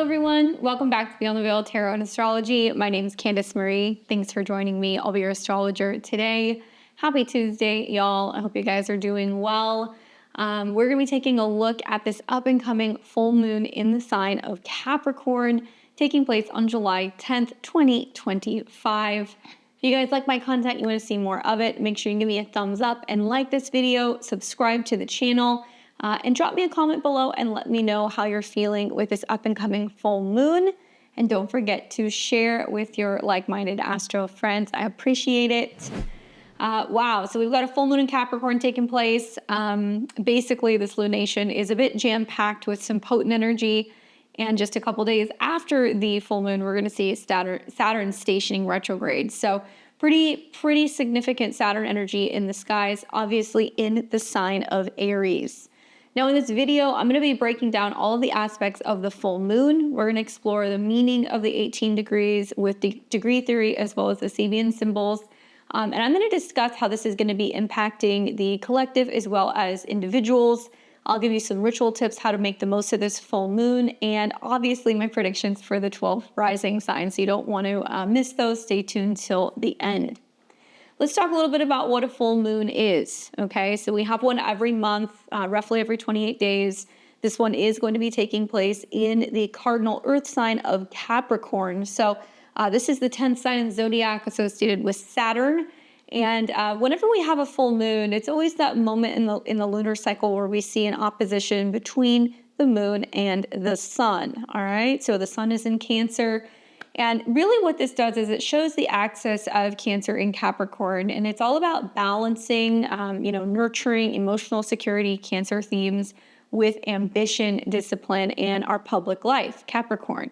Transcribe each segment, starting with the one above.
everyone. Welcome back to Beyond the Veil Tarot and Astrology. My name is Candace Marie. Thanks for joining me. I'll be your astrologer today. Happy Tuesday, y'all. I hope you guys are doing well. We're going to be taking a look at this up-and-coming full moon in the sign of Capricorn, taking place on July 10th, 2025. If you guys like my content, you want to see more of it, make sure you give me a thumbs up and like this video, subscribe to the channel, and drop me a comment below and let me know how you're feeling with this up-and-coming full moon. And don't forget to share with your like-minded astro friends. I appreciate it. Wow, so we've got a full moon in Capricorn taking place. Basically, this lunation is a bit jam-packed with some potent energy. And just a couple days after the full moon, we're going to see Saturn stationing retrograde. So pretty significant Saturn energy in the skies, obviously in the sign of Aries. Now in this video, I'm going to be breaking down all of the aspects of the full moon. We're going to explore the meaning of the 18 degrees with the degree theory as well as the Sabian symbols. And I'm going to discuss how this is going to be impacting the collective as well as individuals. I'll give you some ritual tips how to make the most of this full moon, and obviously my predictions for the 12 rising signs. So you don't want to miss those. Stay tuned till the end. Let's talk a little bit about what a full moon is, okay? So we have one every month, roughly every 28 days. This one is going to be taking place in the cardinal earth sign of Capricorn. So this is the 10th sign in the zodiac associated with Saturn. And whenever we have a full moon, it's always that moment in the lunar cycle where we see an opposition between the moon and the sun, all right? So the sun is in Cancer. And really what this does is it shows the axis of Cancer in Capricorn, and it's all about balancing, nurturing emotional security, Cancer themes, with ambition, discipline, and our public life, Capricorn.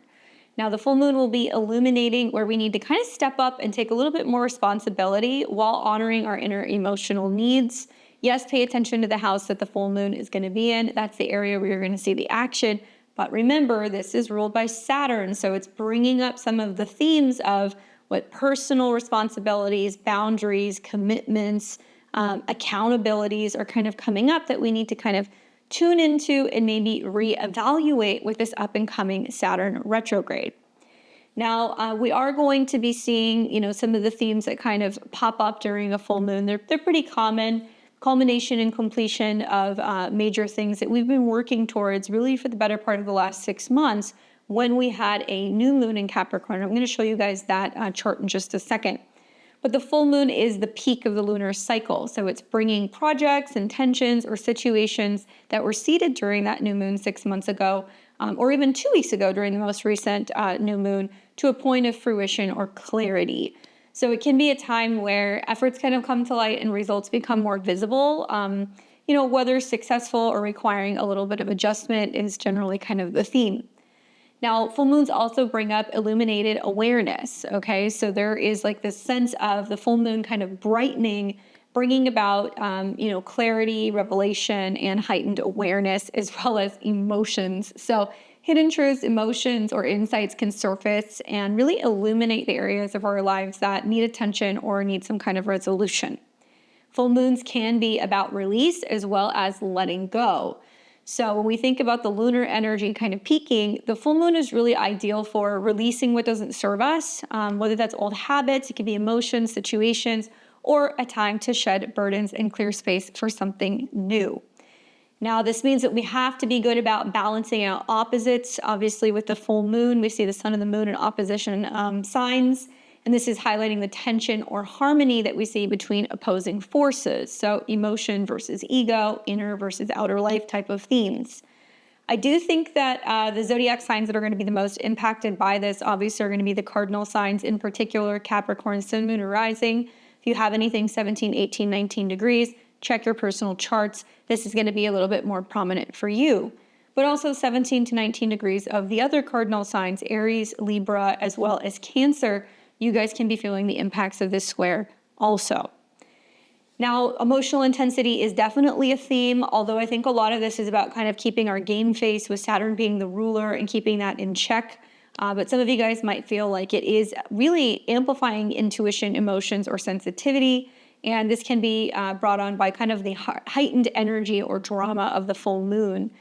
Now the full moon will be illuminating where we need to kind of step up and take a little bit more responsibility while honoring our inner emotional needs. Yes, pay attention to the house that the full moon is going to be in. That's the area where you're going to see the action. But remember, this is ruled by Saturn, so it's bringing up some of the themes of what personal responsibilities, boundaries, commitments, accountabilities are kind of coming up that we need to kind of tune into and maybe reevaluate with this up-and-coming Saturn retrograde. Now, we are going to be seeing, some of the themes that kind of pop up during a full moon. They're pretty common. Culmination and completion of major things that we've been working towards really for the better part of the last 6 months when we had a new moon in Capricorn. I'm going to show you guys that chart in just a second. But the full moon is the peak of the lunar cycle. So it's bringing projects, intentions, or situations that were seeded during that new moon 6 months ago, or even 2 weeks ago during the most recent new moon, to a point of fruition or clarity. So it can be a time where efforts kind of come to light and results become more visible. Whether successful or requiring a little bit of adjustment is generally kind of the theme. Now, full moons also bring up illuminated awareness, okay? So there is like this sense of the full moon kind of brightening, bringing about, clarity, revelation, and heightened awareness, as well as emotions. So hidden truths, emotions, or insights can surface and really illuminate the areas of our lives that need attention or need some kind of resolution. Full moons can be about release as well as letting go. So when we think about the lunar energy kind of peaking, the full moon is really ideal for releasing what doesn't serve us, whether that's old habits, it can be emotions, situations, or a time to shed burdens and clear space for something new. Now, this means that we have to be good about balancing out opposites. Obviously, with the full moon, we see the sun and the moon in opposition signs, and this is highlighting the tension or harmony that we see between opposing forces. So emotion versus ego, inner versus outer life type of themes. I do think that the zodiac signs that are going to be the most impacted by this obviously are going to be the cardinal signs, in particular Capricorn, sun, moon, or rising. If you have anything 17, 18, 19 degrees, check your personal charts. This is going to be a little bit more prominent for you. But also 17 to 19 degrees of the other cardinal signs, Aries, Libra, as well as Cancer, you guys can be feeling the impacts of this square also. Now, emotional intensity is definitely a theme, although I think a lot of this is about kind of keeping our game face with Saturn being the ruler and keeping that in check. But some of you guys might feel like it is really amplifying intuition, emotions, or sensitivity. And this can be brought on by kind of the heightened energy or drama of the full moon.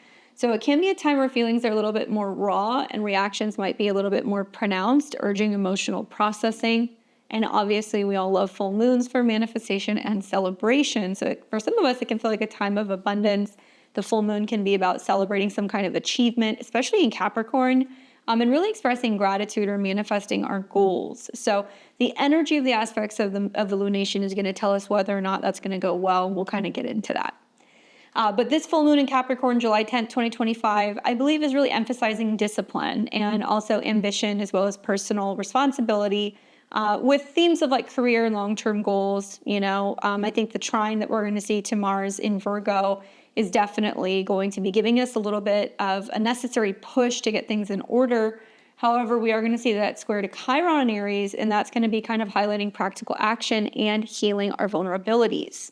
So it can be a time where feelings are a little bit more raw and reactions might be a little bit more pronounced, urging emotional processing. And obviously, we all love full moons for manifestation and celebration. So for some of us, it can feel like a time of abundance. The full moon can be about celebrating some kind of achievement, especially in Capricorn, and really expressing gratitude or manifesting our goals. So the energy of the aspects of the lunation is going to tell us whether or not that's going to go well. We'll kind of get into that. But this full moon in Capricorn, July 10th, 2025, I believe is really emphasizing discipline and also ambition as well as personal responsibility with themes of like career and long-term goals. I think the trine that we're going to see to Mars in Virgo is definitely going to be giving us a little bit of a necessary push to get things in order. However, we are going to see that square to Chiron in Aries, and that's going to be kind of highlighting practical action and healing our vulnerabilities.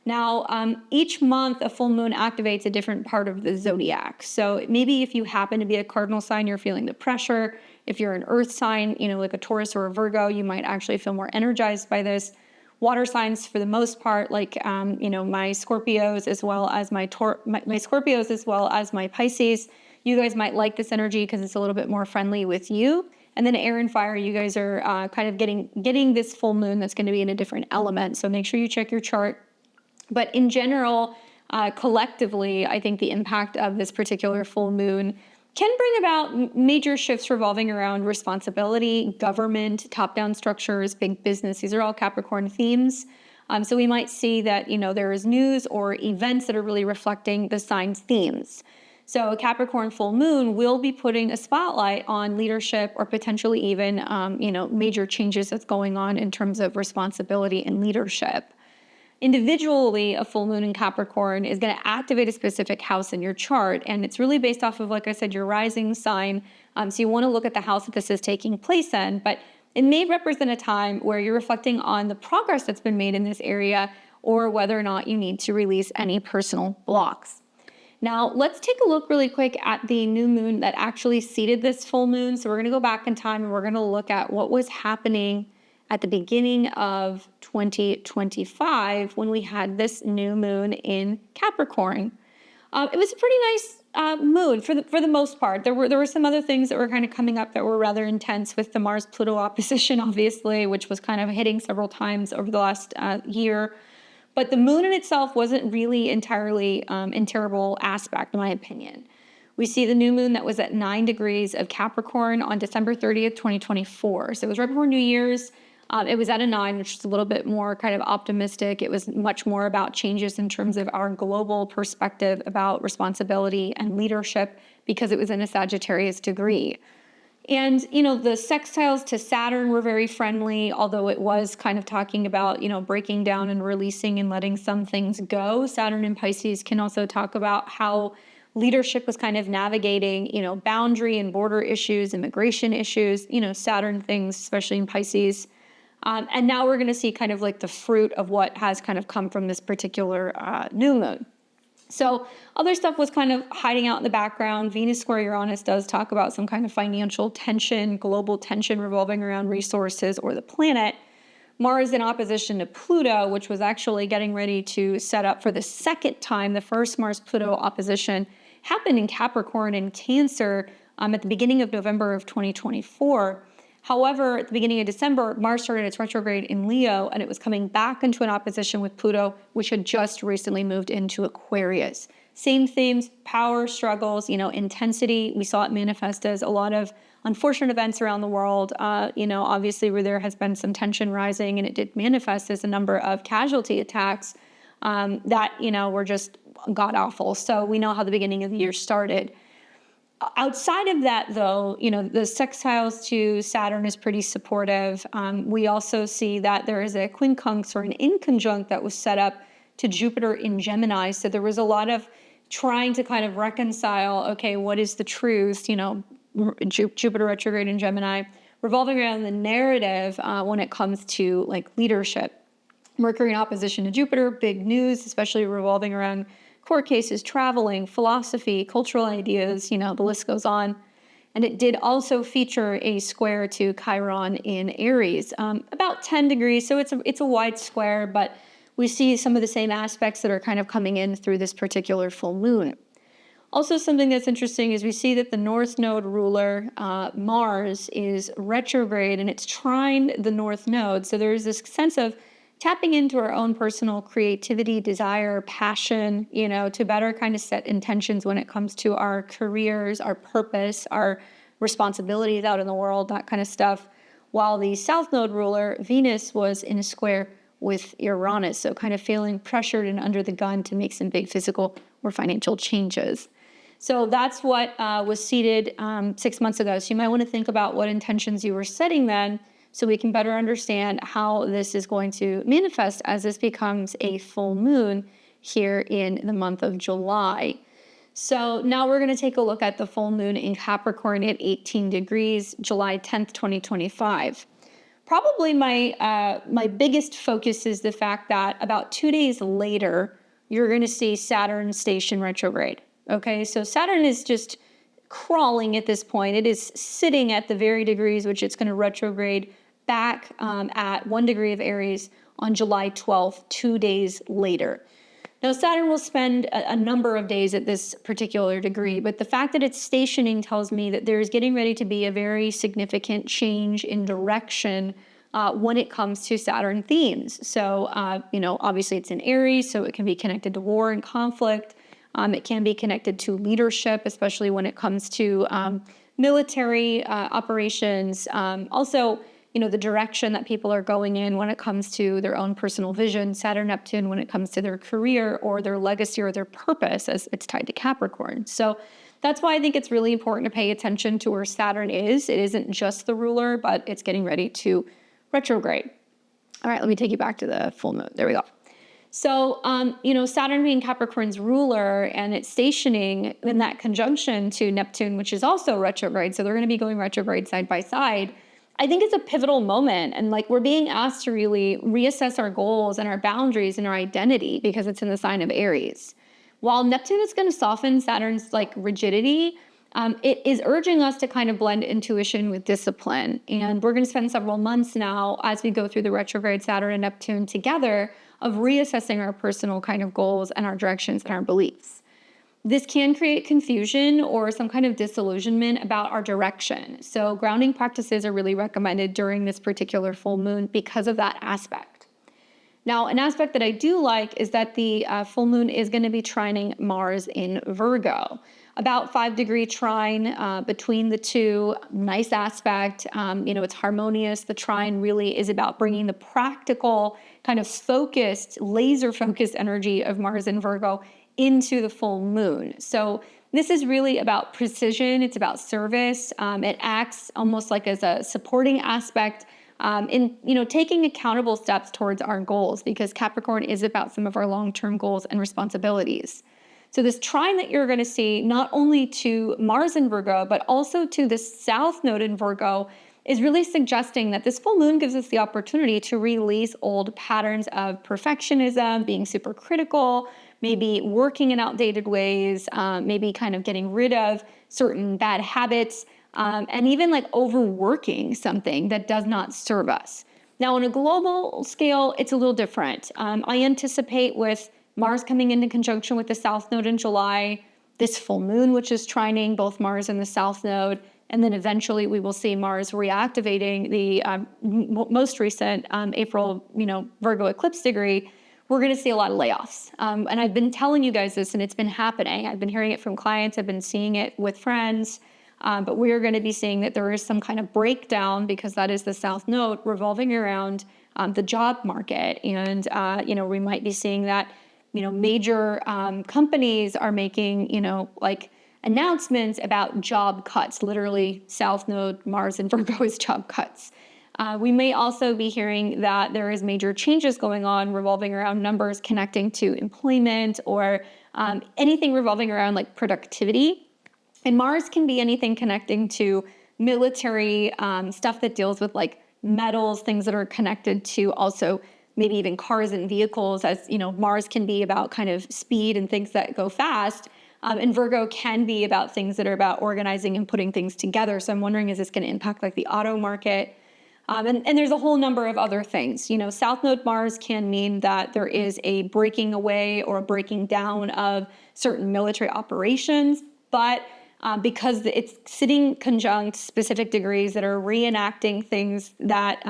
Now, each month, a full moon activates a different part of the zodiac. So maybe if you happen to be a cardinal sign, you're feeling the pressure. If you're an earth sign, like a Taurus or a Virgo, you might actually feel more energized by this. Water signs, for the most part, like my Scorpios as well as my Scorpios as well as my Pisces, you guys might like this energy because it's a little bit more friendly with you. And then air and fire, you guys are kind of getting this full moon that's going to be in a different element. So make sure you check your chart. But in general, collectively, I think the impact of this particular full moon can bring about major shifts revolving around responsibility, government, top-down structures, big business. These are all Capricorn themes. So we might see that, there is news or events that are really reflecting the sign's themes. So a Capricorn full moon will be putting a spotlight on leadership or potentially even, major changes that's going on in terms of responsibility and leadership. Individually, a full moon in Capricorn is going to activate a specific house in your chart. And it's really based off of, like I said, your rising sign. So you want to look at the house that this is taking place in. But it may represent a time where you're reflecting on the progress that's been made in this area or whether or not you need to release any personal blocks. Now, let's take a look really quick at the new moon that actually seeded this full moon. So we're going to go back in time and we're going to look at what was happening at the beginning of 2025 when we had this new moon in Capricorn. It was a pretty nice moon for the most part. There were some other things that were kind of coming up that were rather intense with the Mars-Pluto opposition, obviously, which was kind of hitting several times over the last year. But the moon in itself wasn't really entirely in terrible aspect, in my opinion. We see the new moon that was at 9 degrees of Capricorn on December 30th, 2024. So it was right before New Year's. It was at a 9, which is a little bit more kind of optimistic. It was much more about changes in terms of our global perspective about responsibility and leadership because it was in a Sagittarius degree. And, the sextiles to Saturn were very friendly, although it was kind of talking about, breaking down and releasing and letting some things go. Saturn and Pisces can also talk about how leadership was kind of navigating, boundary and border issues, immigration issues, Saturn things, especially in Pisces. And now we're going to see kind of like the fruit of what has kind of come from this particular new moon. So other stuff was kind of hiding out in the background. Venus square Uranus does talk about some kind of financial tension, global tension revolving around resources or the planet. Mars in opposition to Pluto, which was actually getting ready to set up for the second time. The first Mars-Pluto opposition happened in Capricorn and Cancer at the beginning of November of 2024. However, at the beginning of December, Mars started its retrograde in Leo, and it was coming back into an opposition with Pluto, which had just recently moved into Aquarius. Same themes, power struggles, intensity. We saw it manifest as a lot of unfortunate events around the world, obviously where there has been some tension rising, and it did manifest as a number of casualty attacks that, were just god-awful. So we know how the beginning of the year started. Outside of that, though, the sextiles to Saturn is pretty supportive. We also see that there is a quincunx or an inconjunct that was set up to Jupiter in Gemini. So there was a lot of trying to kind of reconcile, okay, what is the truth, Jupiter retrograde in Gemini, revolving around the narrative when it comes to like leadership. Mercury in opposition to Jupiter, big news, especially revolving around court cases, traveling, philosophy, cultural ideas, the list goes on. And it did also feature a square to Chiron in Aries, about 10 degrees. So it's a wide square, but we see some of the same aspects that are kind of coming in through this particular full moon. Also, something that's interesting is we see that the North Node ruler, Mars, is retrograde and it's trine the North Node. So there's this sense of tapping into our own personal creativity, desire, passion, to better kind of set intentions when it comes to our careers, our purpose, our responsibilities out in the world, that kind of stuff. While the South Node ruler, Venus, was in a square with Uranus. So kind of feeling pressured and under the gun to make some big physical or financial changes. So that's what was seeded 6 months ago. So you might want to think about what intentions you were setting then so we can better understand how this is going to manifest as this becomes a full moon here in the month of July. So now we're going to take a look at the full moon in Capricorn at 18 degrees, July 10th, 2025. Probably my biggest focus is the fact that about 2 days later, you're going to see Saturn station retrograde. Okay, so Saturn is just crawling at this point. It is sitting at the very degrees which it's going to retrograde back at 1 degree of Aries on July 12th, 2 days later. Now, Saturn will spend a number of days at this particular degree, but the fact that it's stationing tells me that there's getting ready to be a very significant change in direction when it comes to Saturn themes. So, obviously it's in Aries, so it can be connected to war and conflict. It can be connected to leadership, especially when it comes to military operations. Also, the direction that people are going in when it comes to their own personal vision, Saturn, Neptune, when it comes to their career or their legacy or their purpose, as it's tied to Capricorn. So that's why I think it's really important to pay attention to where Saturn is. It isn't just the ruler, but it's getting ready to retrograde. All right, let me take you back to the full moon. There we go. So, Saturn being Capricorn's ruler and it's stationing in that conjunction to Neptune, which is also retrograde. So they're going to be going retrograde side by side. I think it's a pivotal moment. And we're being asked to really reassess our goals and our boundaries and our identity because it's in the sign of Aries. While Neptune is going to soften Saturn's rigidity, it is urging us to kind of blend intuition with discipline. And we're going to spend several months now as we go through the retrograde Saturn and Neptune together of reassessing our personal kind of goals and our directions and our beliefs. This can create confusion or some kind of disillusionment about our direction. So grounding practices are really recommended during this particular full moon because of that aspect. Now, an aspect that I do like is that the full moon is going to be trining Mars in Virgo. About 5-degree trine between the two, nice aspect. It's harmonious. The trine really is about bringing the practical, kind of focused, laser-focused energy of Mars in Virgo into the full moon. So this is really about precision. It's about service. It acts almost like as a supporting aspect in taking accountable steps towards our goals, because Capricorn is about some of our long-term goals and responsibilities. So this trine that you're going to see not only to Mars in Virgo, but also to the South Node in Virgo is really suggesting that this full moon gives us the opportunity to release old patterns of perfectionism, being super critical, maybe working in outdated ways, maybe kind of getting rid of certain bad habits, and even overworking something that does not serve us. Now, on a global scale, it's a little different. I anticipate with Mars coming into conjunction with the South Node in July, this full moon, which is trining both Mars and the South Node, and then eventually we will see Mars reactivating the most recent April, Virgo eclipse degree. We're going to see a lot of layoffs. And I've been telling you guys this, and it's been happening. I've been hearing it from clients. I've been seeing it with friends. But we're going to be seeing that there is some kind of breakdown, because that is the South Node revolving around the job market. And, we might be seeing that, major companies are making, announcements about job cuts. Literally, South Node, Mars, and Virgo is job cuts. We may also be hearing that there is major changes going on revolving around numbers connecting to employment or anything revolving around productivity. And Mars can be anything connecting to military stuff that deals with metals, things that are connected to also maybe even cars and vehicles, as Mars can be about kind of speed and things that go fast. And Virgo can be about things that are about organizing and putting things together. So I'm wondering, is this going to impact the auto market? And there's a whole number of other things. South Node Mars can mean that there is a breaking away or a breaking down of certain military operations, but because it's sitting conjunct specific degrees that are reenacting things that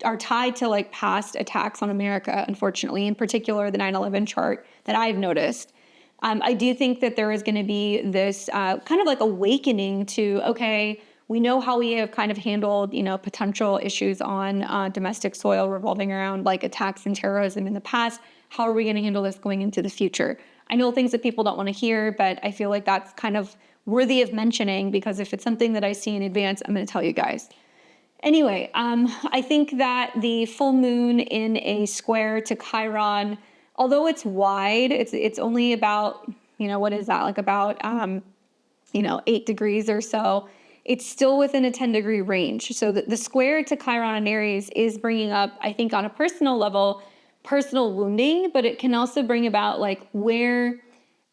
are tied to like past attacks on America, unfortunately, in particular the 9/11 chart that I've noticed. I do think that there is going to be this kind of like awakening to, okay, we know how we have kind of handled, potential issues on domestic soil revolving around like attacks and terrorism in the past. How are we going to handle this going into the future? I know things that people don't want to hear, but I feel like that's kind of worthy of mentioning because if it's something that I see in advance, I'm going to tell you guys. Anyway, I think that the full moon in a square to Chiron, although it's wide, it's only about, what is that? Like about, 8 degrees or so. It's still within a 10-degree range. So the square to Chiron and Aries is bringing up, I think on a personal level, personal wounding, but it can also bring about like where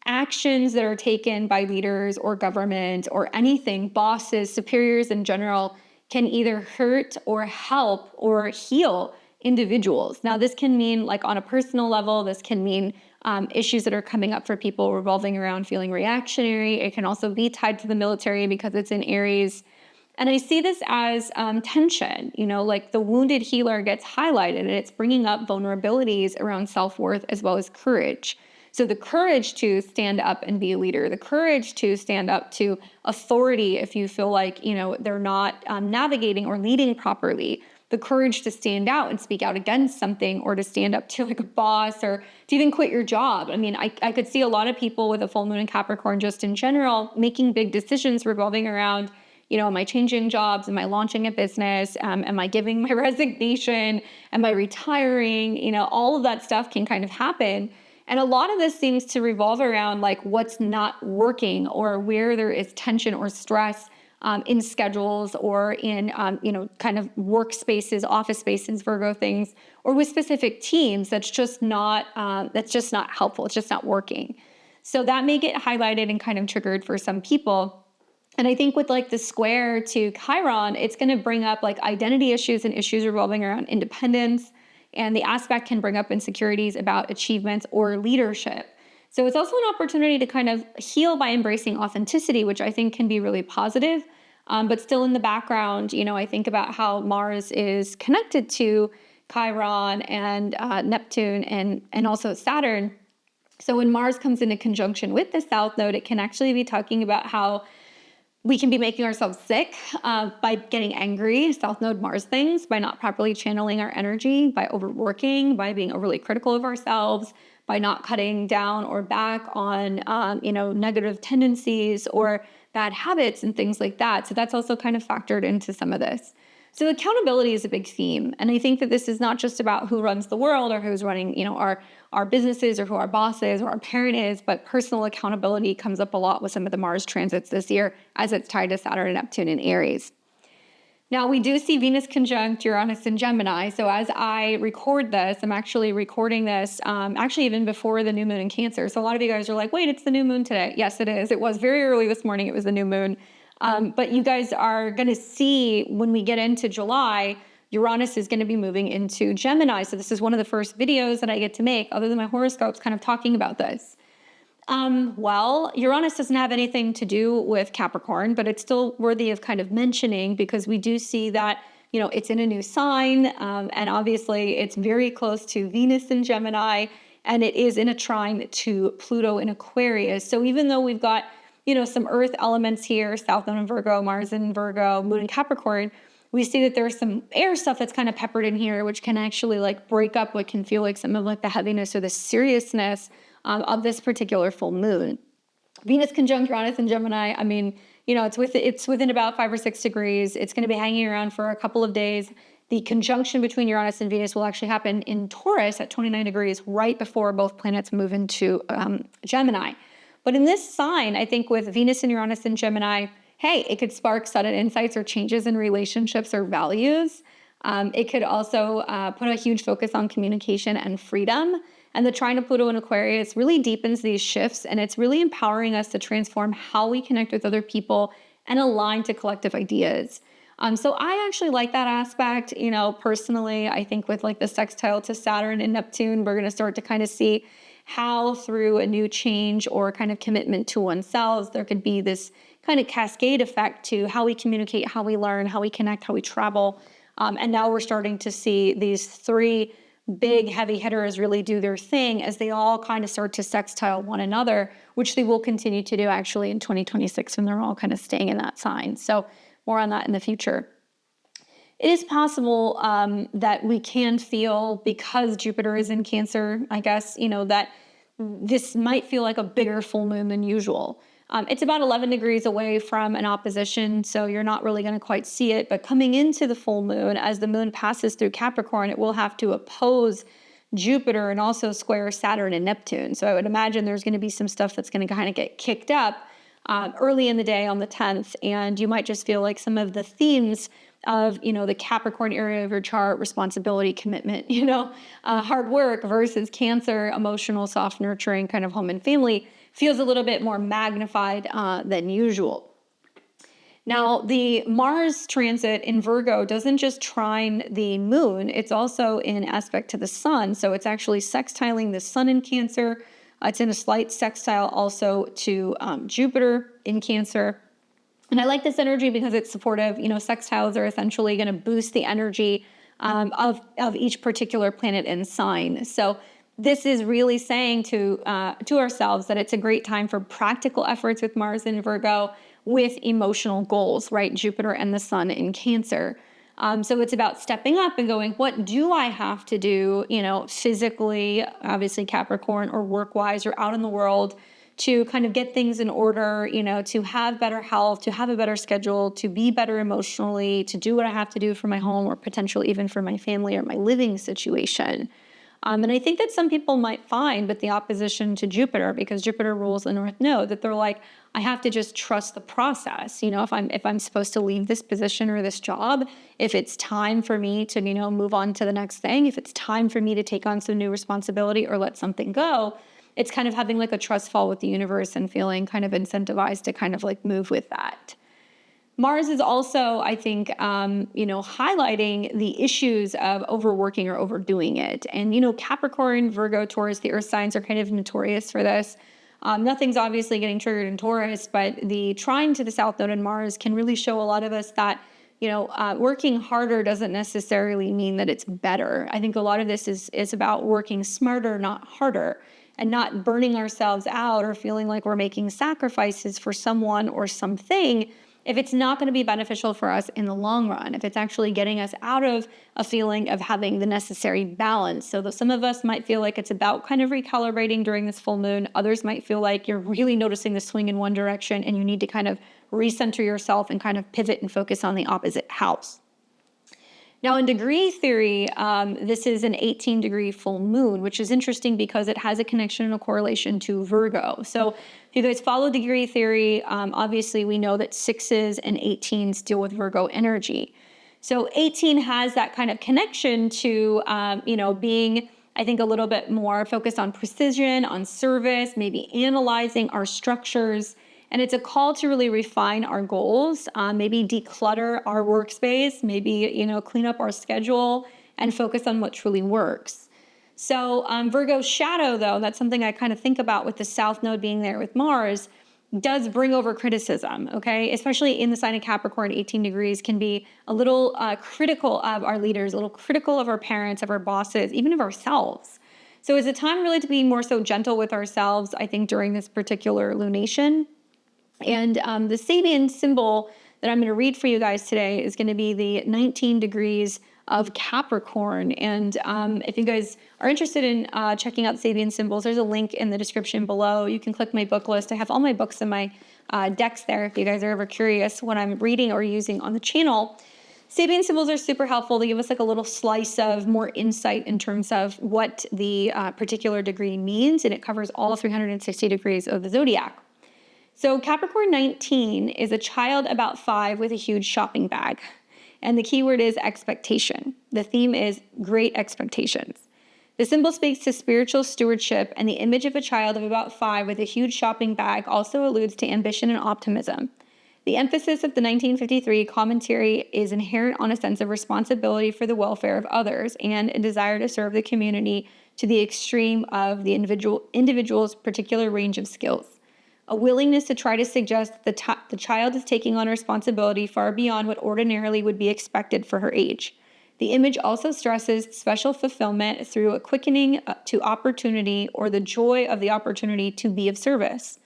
actions that are taken by leaders or government or anything, bosses, superiors in general, can either hurt or help or heal individuals. Now, this can mean like on a personal level, this can mean issues that are coming up for people revolving around feeling reactionary. It can also be tied to the military because it's in Aries. And I see this as tension, like the wounded healer gets highlighted and it's bringing up vulnerabilities around self-worth as well as courage. So the courage to stand up and be a leader, the courage to stand up to authority if you feel like, they're not navigating or leading properly, the courage to stand out and speak out against something or to stand up to like a boss or to even quit your job. I mean, I could see a lot of people with a full moon in Capricorn just in general making big decisions revolving around, am I changing jobs? Am I launching a business? Am I giving my resignation? Am I retiring? All of that stuff can kind of happen. And a lot of this seems to revolve around like what's not working or where there is tension or stress in schedules or in, kind of workspaces, office spaces, Virgo things, or with specific teams that's just not helpful. It's just not working. So that may get highlighted and kind of triggered for some people. And I think with like the square to Chiron, it's going to bring up like identity issues and issues revolving around independence. And the aspect can bring up insecurities about achievements or leadership. So it's also an opportunity to kind of heal by embracing authenticity, which I think can be really positive. But still in the background, I think about how Mars is connected to Chiron and Neptune and also Saturn. So when Mars comes into conjunction with the South Node, it can actually be talking about how we can be making ourselves sick by getting angry, South Node Mars things, by not properly channeling our energy, by overworking, by being overly critical of ourselves, by not cutting down or back on, negative tendencies or bad habits and things like that. So that's also kind of factored into some of this. So accountability is a big theme. And I think that this is not just about who runs the world or who's running, our businesses or who our boss is or our parent is, but personal accountability comes up a lot with some of the Mars transits this year as it's tied to Saturn and Neptune in Aries. Now, we do see Venus conjunct Uranus and Gemini. So as I record this, I'm actually recording this actually even before the new moon in Cancer. So a lot of you guys are like, wait, it's the new moon today. Yes, it is. It was very early this morning. It was the new moon. But you guys are going to see when we get into July, Uranus is going to be moving into Gemini. So this is one of the first videos that I get to make other than my horoscopes kind of talking about this. Well, Uranus doesn't have anything to do with Capricorn, but it's still worthy of kind of mentioning because we do see that, it's in a new sign. And obviously it's very close to Venus in Gemini, and it is in a trine to Pluto in Aquarius. So even though we've got, some earth elements here, South Node in Virgo, Mars in Virgo, Moon in Capricorn, we see that there's some air stuff that's kind of peppered in here, which can actually like break up what can feel like some of like the heaviness or the seriousness of this particular full moon. Venus conjunct Uranus in Gemini. I mean, it's within about 5 or 6 degrees. It's going to be hanging around for a couple of days. The conjunction between Uranus and Venus will actually happen in Taurus at 29 degrees right before both planets move into Gemini. But in this sign, I think with Venus and Uranus in Gemini, hey, it could spark sudden insights or changes in relationships or values. It could also put a huge focus on communication and freedom. And the trine of Pluto in Aquarius really deepens these shifts, and it's really empowering us to transform how we connect with other people and align to collective ideas. So I actually like that aspect, personally. I think with like the sextile to Saturn and Neptune, we're going to start to kind of see how through a new change or kind of commitment to oneself, there could be this kind of cascade effect to how we communicate, how we learn, how we connect, how we travel. And now we're starting to see these three big heavy hitters really do their thing as they all kind of start to sextile one another, which they will continue to do actually in 2026 when they're all kind of staying in that sign. So more on that in the future. It is possible that we can feel, because Jupiter is in Cancer, I guess, that this might feel like a bigger full moon than usual. It's about 11 degrees away from an opposition, so you're not really going to quite see it. But coming into the full moon, as the moon passes through Capricorn, it will have to oppose Jupiter and also square Saturn and Neptune. So I would imagine there's going to be some stuff that's going to kind of get kicked up early in the day on the 10th. And you might just feel like some of the themes of, the Capricorn area of your chart, responsibility, commitment, hard work versus Cancer, emotional, soft, nurturing, kind of home and family, feels a little bit more magnified than usual. Now, the Mars transit in Virgo doesn't just trine the moon, it's also in aspect to the sun. So it's actually sextiling the sun in Cancer. It's in a slight sextile also to Jupiter in Cancer. And I like this energy because it's supportive. Sextiles are essentially going to boost the energy of each particular planet and sign. So this is really saying to ourselves that it's a great time for practical efforts with Mars in Virgo with emotional goals, right? Jupiter and the sun in Cancer. So it's about stepping up and going, what do I have to do, physically, obviously Capricorn, or work-wise, or out in the world, to kind of get things in order, to have better health, to have a better schedule, to be better emotionally, to do what I have to do for my home or potentially even for my family or my living situation. And I think that some people might find with the opposition to Jupiter, because Jupiter rules the North Node, that they're like, I have to just trust the process. If I'm supposed to leave this position or this job, if it's time for me to, move on to the next thing, if it's time for me to take on some new responsibility or let something go, it's kind of having like a trust fall with the universe and feeling kind of incentivized to kind of like move with that. Mars is also, I think, highlighting the issues of overworking or overdoing it. And, Capricorn, Virgo, Taurus, the earth signs are kind of notorious for this. Nothing's obviously getting triggered in Taurus, but the trine to the South Node in Mars can really show a lot of us that, working harder doesn't necessarily mean that it's better. I think a lot of this is about working smarter, not harder, and not burning ourselves out or feeling like we're making sacrifices for someone or something if it's not going to be beneficial for us in the long run, if it's actually getting us out of a feeling of having the necessary balance. So some of us might feel like it's about kind of recalibrating during this full moon. Others might feel like you're really noticing the swing in one direction and you need to kind of recenter yourself and kind of pivot and focus on the opposite house. Now, in degree theory, this is an 18-degree full moon, which is interesting because it has a connection and a correlation to Virgo. So if you guys follow degree theory, obviously we know that 6s and 18s deal with Virgo energy. So 18 has that kind of connection to, being, I think, a little bit more focused on precision, on service, maybe analyzing our structures. And it's a call to really refine our goals, maybe declutter our workspace, maybe, clean up our schedule and focus on what truly works. So Virgo's shadow, though, that's something I kind of think about with the South Node being there with Mars, does bring over criticism, okay? Especially in the sign of Capricorn, 18 degrees can be a little critical of our leaders, a little critical of our parents, of our bosses, even of ourselves. So it's a time really to be more so gentle with ourselves, I think, during this particular lunation. And the Sabian symbol that I'm going to read for you guys today is going to be the 19 degrees of Capricorn. And if you guys are interested in checking out Sabian symbols, there's a link in the description below. You can click my book list. I have all my books in my decks there if you guys are ever curious what I'm reading or using on the channel. Sabian symbols are super helpful. They give us like a little slice of more insight in terms of what the particular degree means, and it covers all 360 degrees of the zodiac. So Capricorn 19 is a child about 5 with a huge shopping bag. And the key word is expectation. The theme is great expectations. The symbol speaks to spiritual stewardship, and the image of a child of about 5 with a huge shopping bag also alludes to ambition and optimism. The emphasis of the 1953 commentary is inherent on a sense of responsibility for the welfare of others and a desire to serve the community to the extreme of the individual's particular range of skills. A willingness to try to suggest the child is taking on responsibility far beyond what ordinarily would be expected for her age. The image also stresses special fulfillment through a quickening to opportunity or the joy of the opportunity to be of service.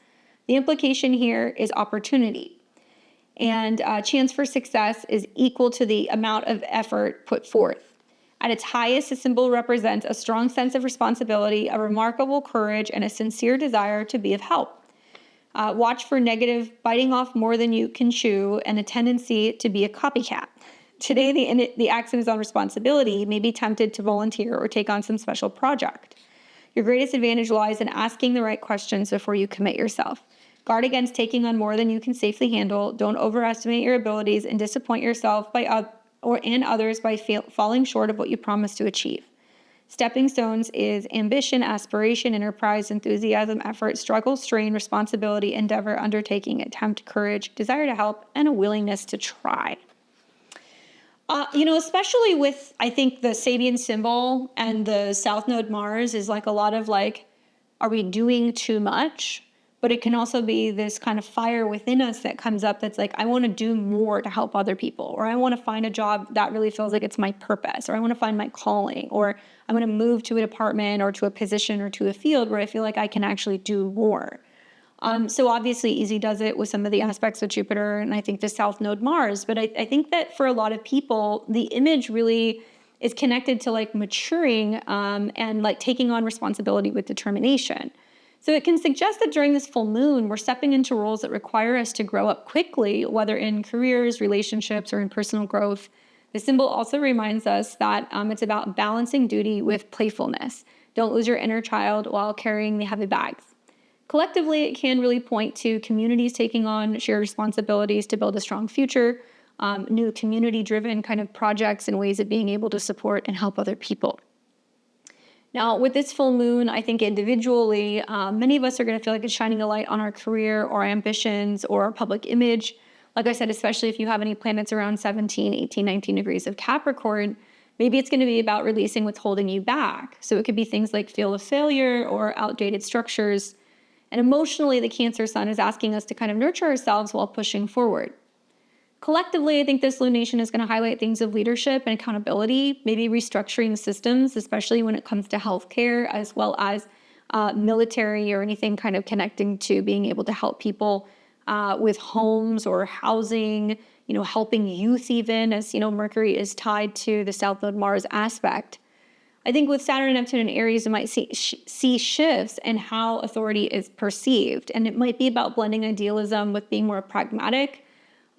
The implication here is opportunity. And chance for success is equal to the amount of effort put forth. At its highest, the symbol represents a strong sense of responsibility, a remarkable courage, and a sincere desire to be of help. Watch for negative biting off more than you can chew and a tendency to be a copycat. Today, the accent is on responsibility. You may be tempted to volunteer or take on some special project. Your greatest advantage lies in asking the right questions before you commit yourself. Guard against taking on more than you can safely handle. Don't overestimate your abilities and disappoint yourself and others by falling short of what you promised to achieve. Stepping stones is ambition, aspiration, enterprise, enthusiasm, effort, struggle, strain, responsibility, endeavor, undertaking, attempt, courage, desire to help, and a willingness to try. Especially with, I think, the Sabian symbol and the South Node Mars is like a lot of like, are we doing too much? But it can also be this kind of fire within us that comes up that's like, I want to do more to help other people, or I want to find a job that really feels like it's my purpose, or I want to find my calling, or I want to move to a department or to a position or to a field where I feel like I can actually do more. So obviously Easy does it with some of the aspects of Jupiter and I think the South Node Mars. But I think that for a lot of people, the image really is connected to like maturing and like taking on responsibility with determination. So it can suggest that during this full moon, we're stepping into roles that require us to grow up quickly, whether in careers, relationships, or in personal growth. The symbol also reminds us that it's about balancing duty with playfulness. Don't lose your inner child while carrying the heavy bags. Collectively, it can really point to communities taking on shared responsibilities to build a strong future, new community-driven kind of projects and ways of being able to support and help other people. Now, with this full moon, I think individually, many of us are going to feel like it's shining a light on our career or our ambitions or our public image. Like I said, especially if you have any planets around 17, 18, 19 degrees of Capricorn, maybe it's going to be about releasing what's holding you back. So it could be things like feel of failure or outdated structures. And emotionally, the Cancer Sun is asking us to kind of nurture ourselves while pushing forward. Collectively, I think this lunation is going to highlight things of leadership and accountability, maybe restructuring systems, especially when it comes to healthcare, as well as military or anything kind of connecting to being able to help people with homes or housing, helping youth even, as Mercury is tied to the South Node Mars aspect. I think with Saturn and Neptune and Aries, you might see shifts in how authority is perceived. And it might be about blending idealism with being more pragmatic.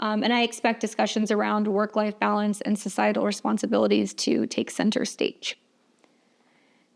And I expect discussions around work-life balance and societal responsibilities to take center stage.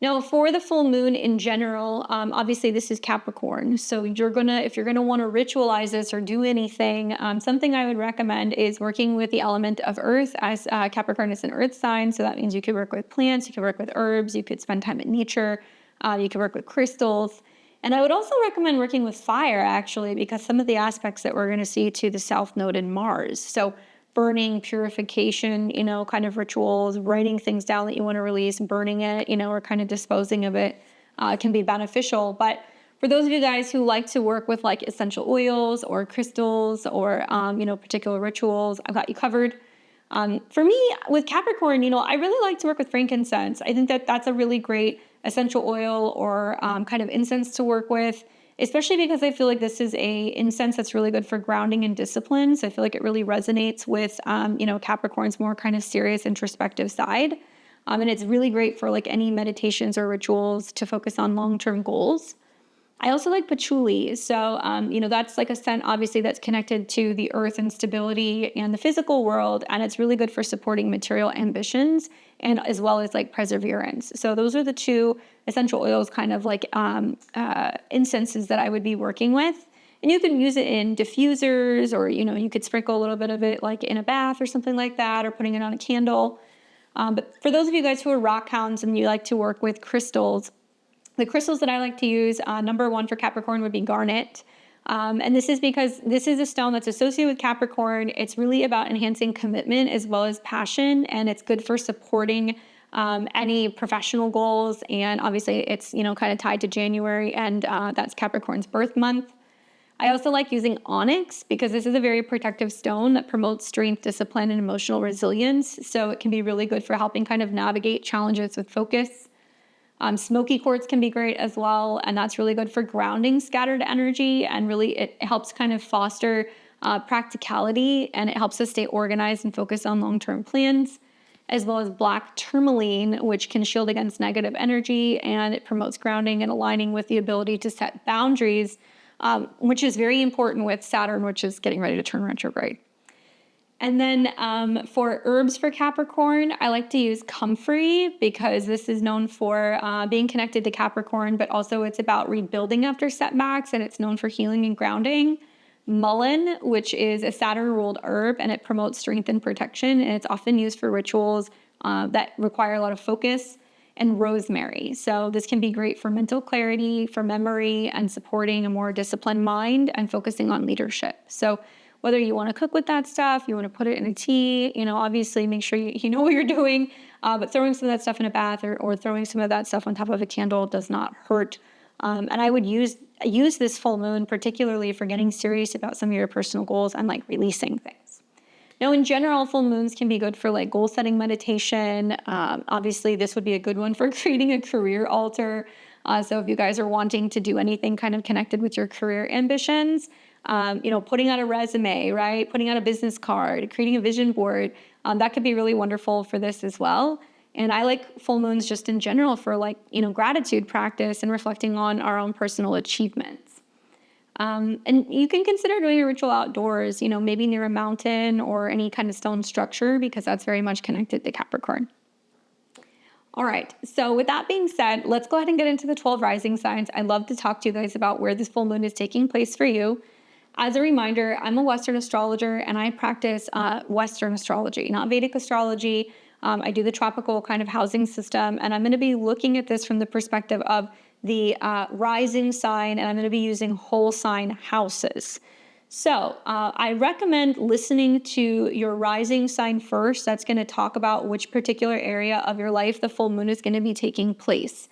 Now, for the full moon in general, obviously this is Capricorn. So if you're gonna want to ritualize this or do anything, something I would recommend is working with the element of Earth, as Capricorn is an Earth sign. So that means you could work with plants, you could work with herbs, you could spend time in nature, you could work with crystals. And I would also recommend working with fire, actually, because some of the aspects that we're going to see to the South Node in Mars. So burning, purification, kind of rituals, writing things down that you want to release, burning it, or kind of disposing of it can be beneficial. But for those of you guys who like to work with like essential oils or crystals or, particular rituals, I've got you covered. For me, with Capricorn, I really like to work with frankincense. I think that that's a really great essential oil or kind of incense to work with, especially because I feel like this is a incense that's really good for grounding and discipline. So I feel like it really resonates with, Capricorn's more kind of serious introspective side. And it's really great for like any meditations or rituals to focus on long-term goals. I also like patchouli. So, that's like a scent, obviously, that's connected to the earth and stability and the physical world. And it's really good for supporting material ambitions and as well as like perseverance. So those are the two essential oils, kind of like incenses that I would be working with. And you can use it in diffusers or, you could sprinkle a little bit of it like in a bath or something like that, or putting it on a candle. But for those of you guys who are rock hounds and you like to work with crystals, the crystals that I like to use, number one for Capricorn would be garnet. And this is because this is a stone that's associated with Capricorn. It's really about enhancing commitment as well as passion, and it's good for supporting any professional goals. And obviously it's, kind of tied to January, and that's Capricorn's birth month. I also like using onyx because this is a very protective stone that promotes strength, discipline, and emotional resilience. So it can be really good for helping kind of navigate challenges with focus. Smoky quartz can be great as well, and that's really good for grounding scattered energy, and really it helps kind of foster practicality, and it helps us stay organized and focus on long-term plans, as well as black tourmaline, which can shield against negative energy, and it promotes grounding and aligning with the ability to set boundaries, which is very important with Saturn, which is getting ready to turn retrograde. And then for herbs for Capricorn, I like to use comfrey because this is known for being connected to Capricorn, but also it's about rebuilding after setbacks, and it's known for healing and grounding. Mullein, which is a Saturn-ruled herb, and it promotes strength and protection, and it's often used for rituals that require a lot of focus. And rosemary. So this can be great for mental clarity, for memory, and supporting a more disciplined mind and focusing on leadership. So whether you want to cook with that stuff, you want to put it in a tea, obviously make sure you know what you're doing, but throwing some of that stuff in a bath or throwing some of that stuff on top of a candle does not hurt. And I would use this full moon particularly for getting serious about some of your personal goals and like releasing things. Now, in general, full moons can be good for like goal setting meditation. Obviously, this would be a good one for creating a career altar. So if you guys are wanting to do anything kind of connected with your career ambitions, putting out a resume, right? Putting out a business card, creating a vision board, that could be really wonderful for this as well. And I like full moons just in general for like, gratitude practice and reflecting on our own personal achievements. And you can consider doing a ritual outdoors, maybe near a mountain or any kind of stone structure, because that's very much connected to Capricorn. All right. So with that being said, let's go ahead and get into the 12 rising signs. I'd love to talk to you guys about where this full moon is taking place for you. As a reminder, I'm a Western astrologer, and I practice Western astrology, not Vedic astrology. I do the tropical kind of housing system, and I'm going to be looking at this from the perspective of the rising sign, and I'm going to be using whole sign houses. So I recommend listening to your rising sign first. That's going to talk about which particular area of your life the full moon is going to be taking place.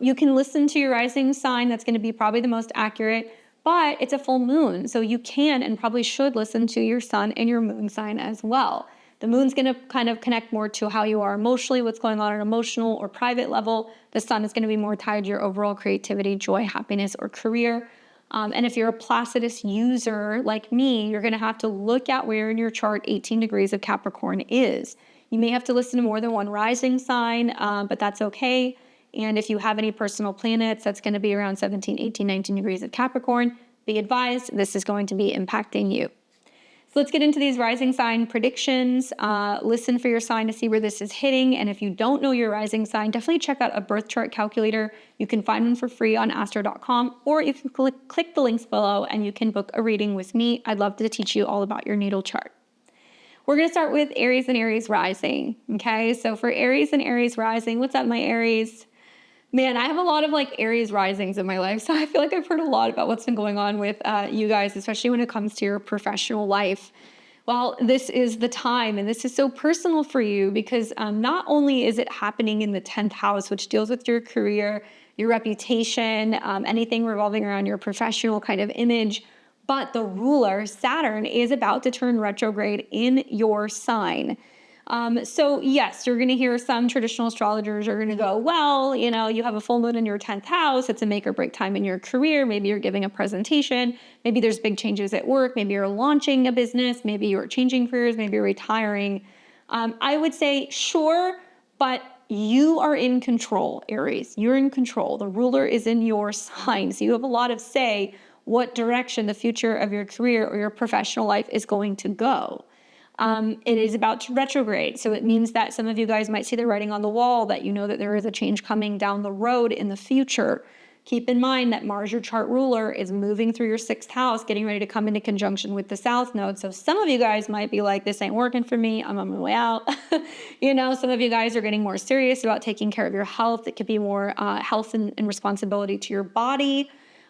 You can listen to your rising sign. That's going to be probably the most accurate, but it's a full moon. So you can and probably should listen to your sun and your moon sign as well. The moon's going to kind of connect more to how you are emotionally, what's going on at an emotional or private level. The sun is going to be more tied to your overall creativity, joy, happiness, or career. And if you're a Placidus user like me, you're going to have to look at where in your chart 18 degrees of Capricorn is. You may have to listen to more than one rising sign, but that's okay. And if you have any personal planets, that's going to be around 17, 18, 19 degrees of Capricorn. Be advised, this is going to be impacting you. So let's get into these rising sign predictions. Listen for your sign to see where this is hitting. And if you don't know your rising sign, definitely check out a birth chart calculator. You can find one for free on astro.com, or you can click the links below and you can book a reading with me. I'd love to teach you all about your natal chart. We're going to start with Aries and Aries rising. Okay, so for Aries and Aries rising, what's up, my Aries? Man, I have a lot of like Aries risings in my life, so I feel like I've heard a lot about what's been going on with you guys, especially when it comes to your professional life. Well, this is the time, and this is so personal for you because not only is it happening in the 10th house, which deals with your career, your reputation, anything revolving around your professional kind of image, but the ruler, Saturn, is about to turn retrograde in your sign. So yes, you're going to hear some traditional astrologers are going to go, well, you have a full moon in your 10th house. It's a make or break time in your career. Maybe you're giving a presentation. Maybe there's big changes at work. Maybe you're launching a business. Maybe you're changing careers. Maybe you're retiring. I would say, sure, but you are in control, Aries. You're in control. The ruler is in your sign. So you have a lot of say what direction the future of your career or your professional life is going to go. It is about to retrograde. So it means that some of you guys might see the writing on the wall that you know that there is a change coming down the road in the future. Keep in mind that Mars, your chart ruler, is moving through your 6th house, getting ready to come into conjunction with the South Node. So some of you guys might be like, this ain't working for me. I'm on my way out. Some of you guys are getting more serious about taking care of your health. It could be more health and responsibility to your body.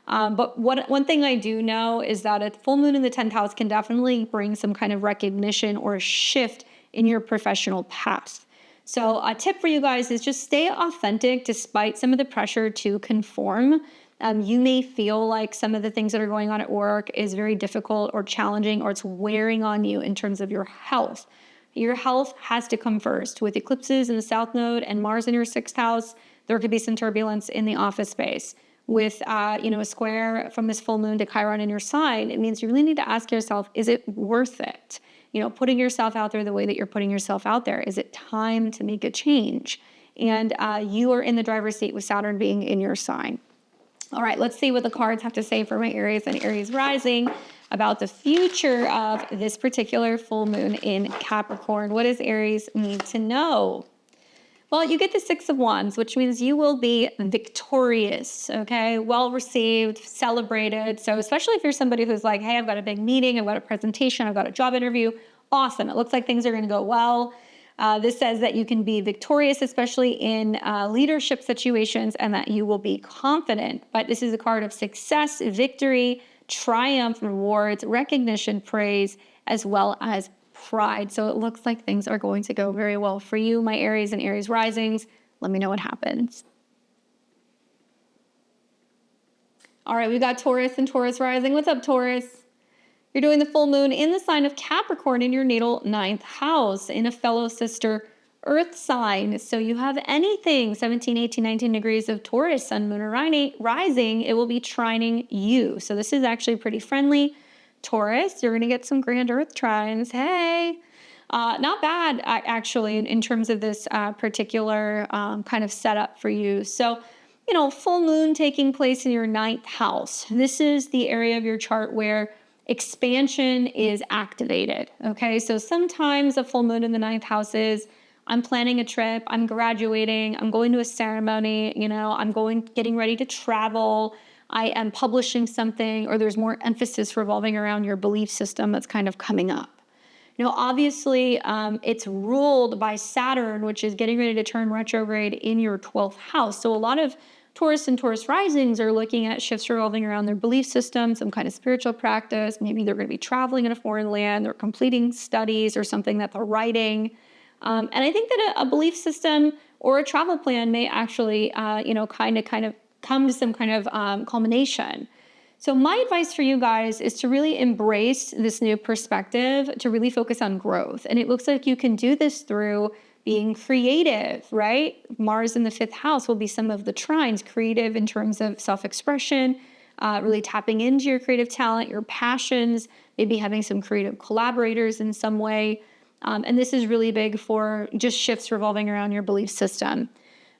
But one thing I do know is that a full moon in the 10th house can definitely bring some kind of recognition or a shift in your professional path. So a tip for you guys is just stay authentic despite some of the pressure to conform. You may feel like some of the things that are going on at work is very difficult or challenging, or it's wearing on you in terms of your health. Your health has to come first. With eclipses in the South Node and Mars in your 6th house, there could be some turbulence in the office space. With a square from this full moon to Chiron in your sign, it means you really need to ask yourself, is it worth it? Putting yourself out there the way that you're putting yourself out there. Is it time to make a change? And you are in the driver's seat with Saturn being in your sign. All right, let's see what the cards have to say for my Aries and Aries rising about the future of this particular full moon in Capricorn. What does Aries need to know? Well, you get the 6 of Wands, which means you will be victorious, okay? Well received, celebrated. So especially if you're somebody who's like, hey, I've got a big meeting, I've got a presentation, I've got a job interview. Awesome. It looks like things are going to go well. This says that you can be victorious, especially in leadership situations, and that you will be confident. But this is a card of success, victory, triumph, rewards, recognition, praise, as well as pride. So it looks like things are going to go very well for you, my Aries and Aries risings. Let me know what happens. All right, we've got Taurus and Taurus rising. What's up, Taurus? You're doing the full moon in the sign of Capricorn in your natal 9th house in a fellow sister earth sign. So you have anything 17, 18, 19 degrees of Taurus, sun, moon, or rising, it will be trining you. So this is actually pretty friendly. Taurus, you're going to get some grand earth trines. Hey, not bad actually in terms of this particular kind of setup for you. So, full moon taking place in your 9th house. This is the area of your chart where expansion is activated. Okay, so sometimes a full moon in the 9th house is I'm planning a trip, I'm graduating, I'm going to a ceremony, I'm getting ready to travel. I am publishing something, or there's more emphasis revolving around your belief system that's kind of coming up. Obviously, it's ruled by Saturn, which is getting ready to turn retrograde in your 12th house. So a lot of Taurus and Taurus risings are looking at shifts revolving around their belief system, some kind of spiritual practice. Maybe they're going to be traveling in a foreign land, they're completing studies or something that they're writing. And I think that a belief system or a travel plan may actually, kind of come to some kind of culmination. So my advice for you guys is to really embrace this new perspective, to really focus on growth. And it looks like you can do this through being creative, right? Mars in the 5th house will be some of the trines, creative in terms of self-expression, really tapping into your creative talent, your passions, maybe having some creative collaborators in some way. And this is really big for just shifts revolving around your belief system.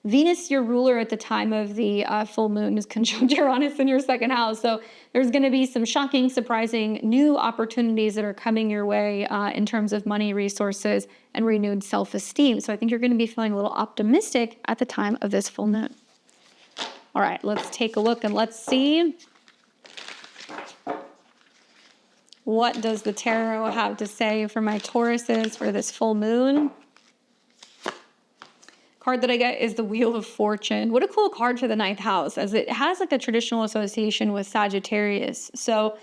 Venus, your ruler at the time of the full moon, is conjunct Uranus in your 2nd house. So there's going to be some shocking, surprising new opportunities that are coming your way in terms of money, resources, and renewed self-esteem. So I think you're going to be feeling a little optimistic at the time of this full moon. All right, let's take a look and let's see. What does the tarot have to say for my Tauruses for this full moon? Card that I get is the Wheel of Fortune. What a cool card for the 9th house, as it has like a traditional association with Sagittarius. So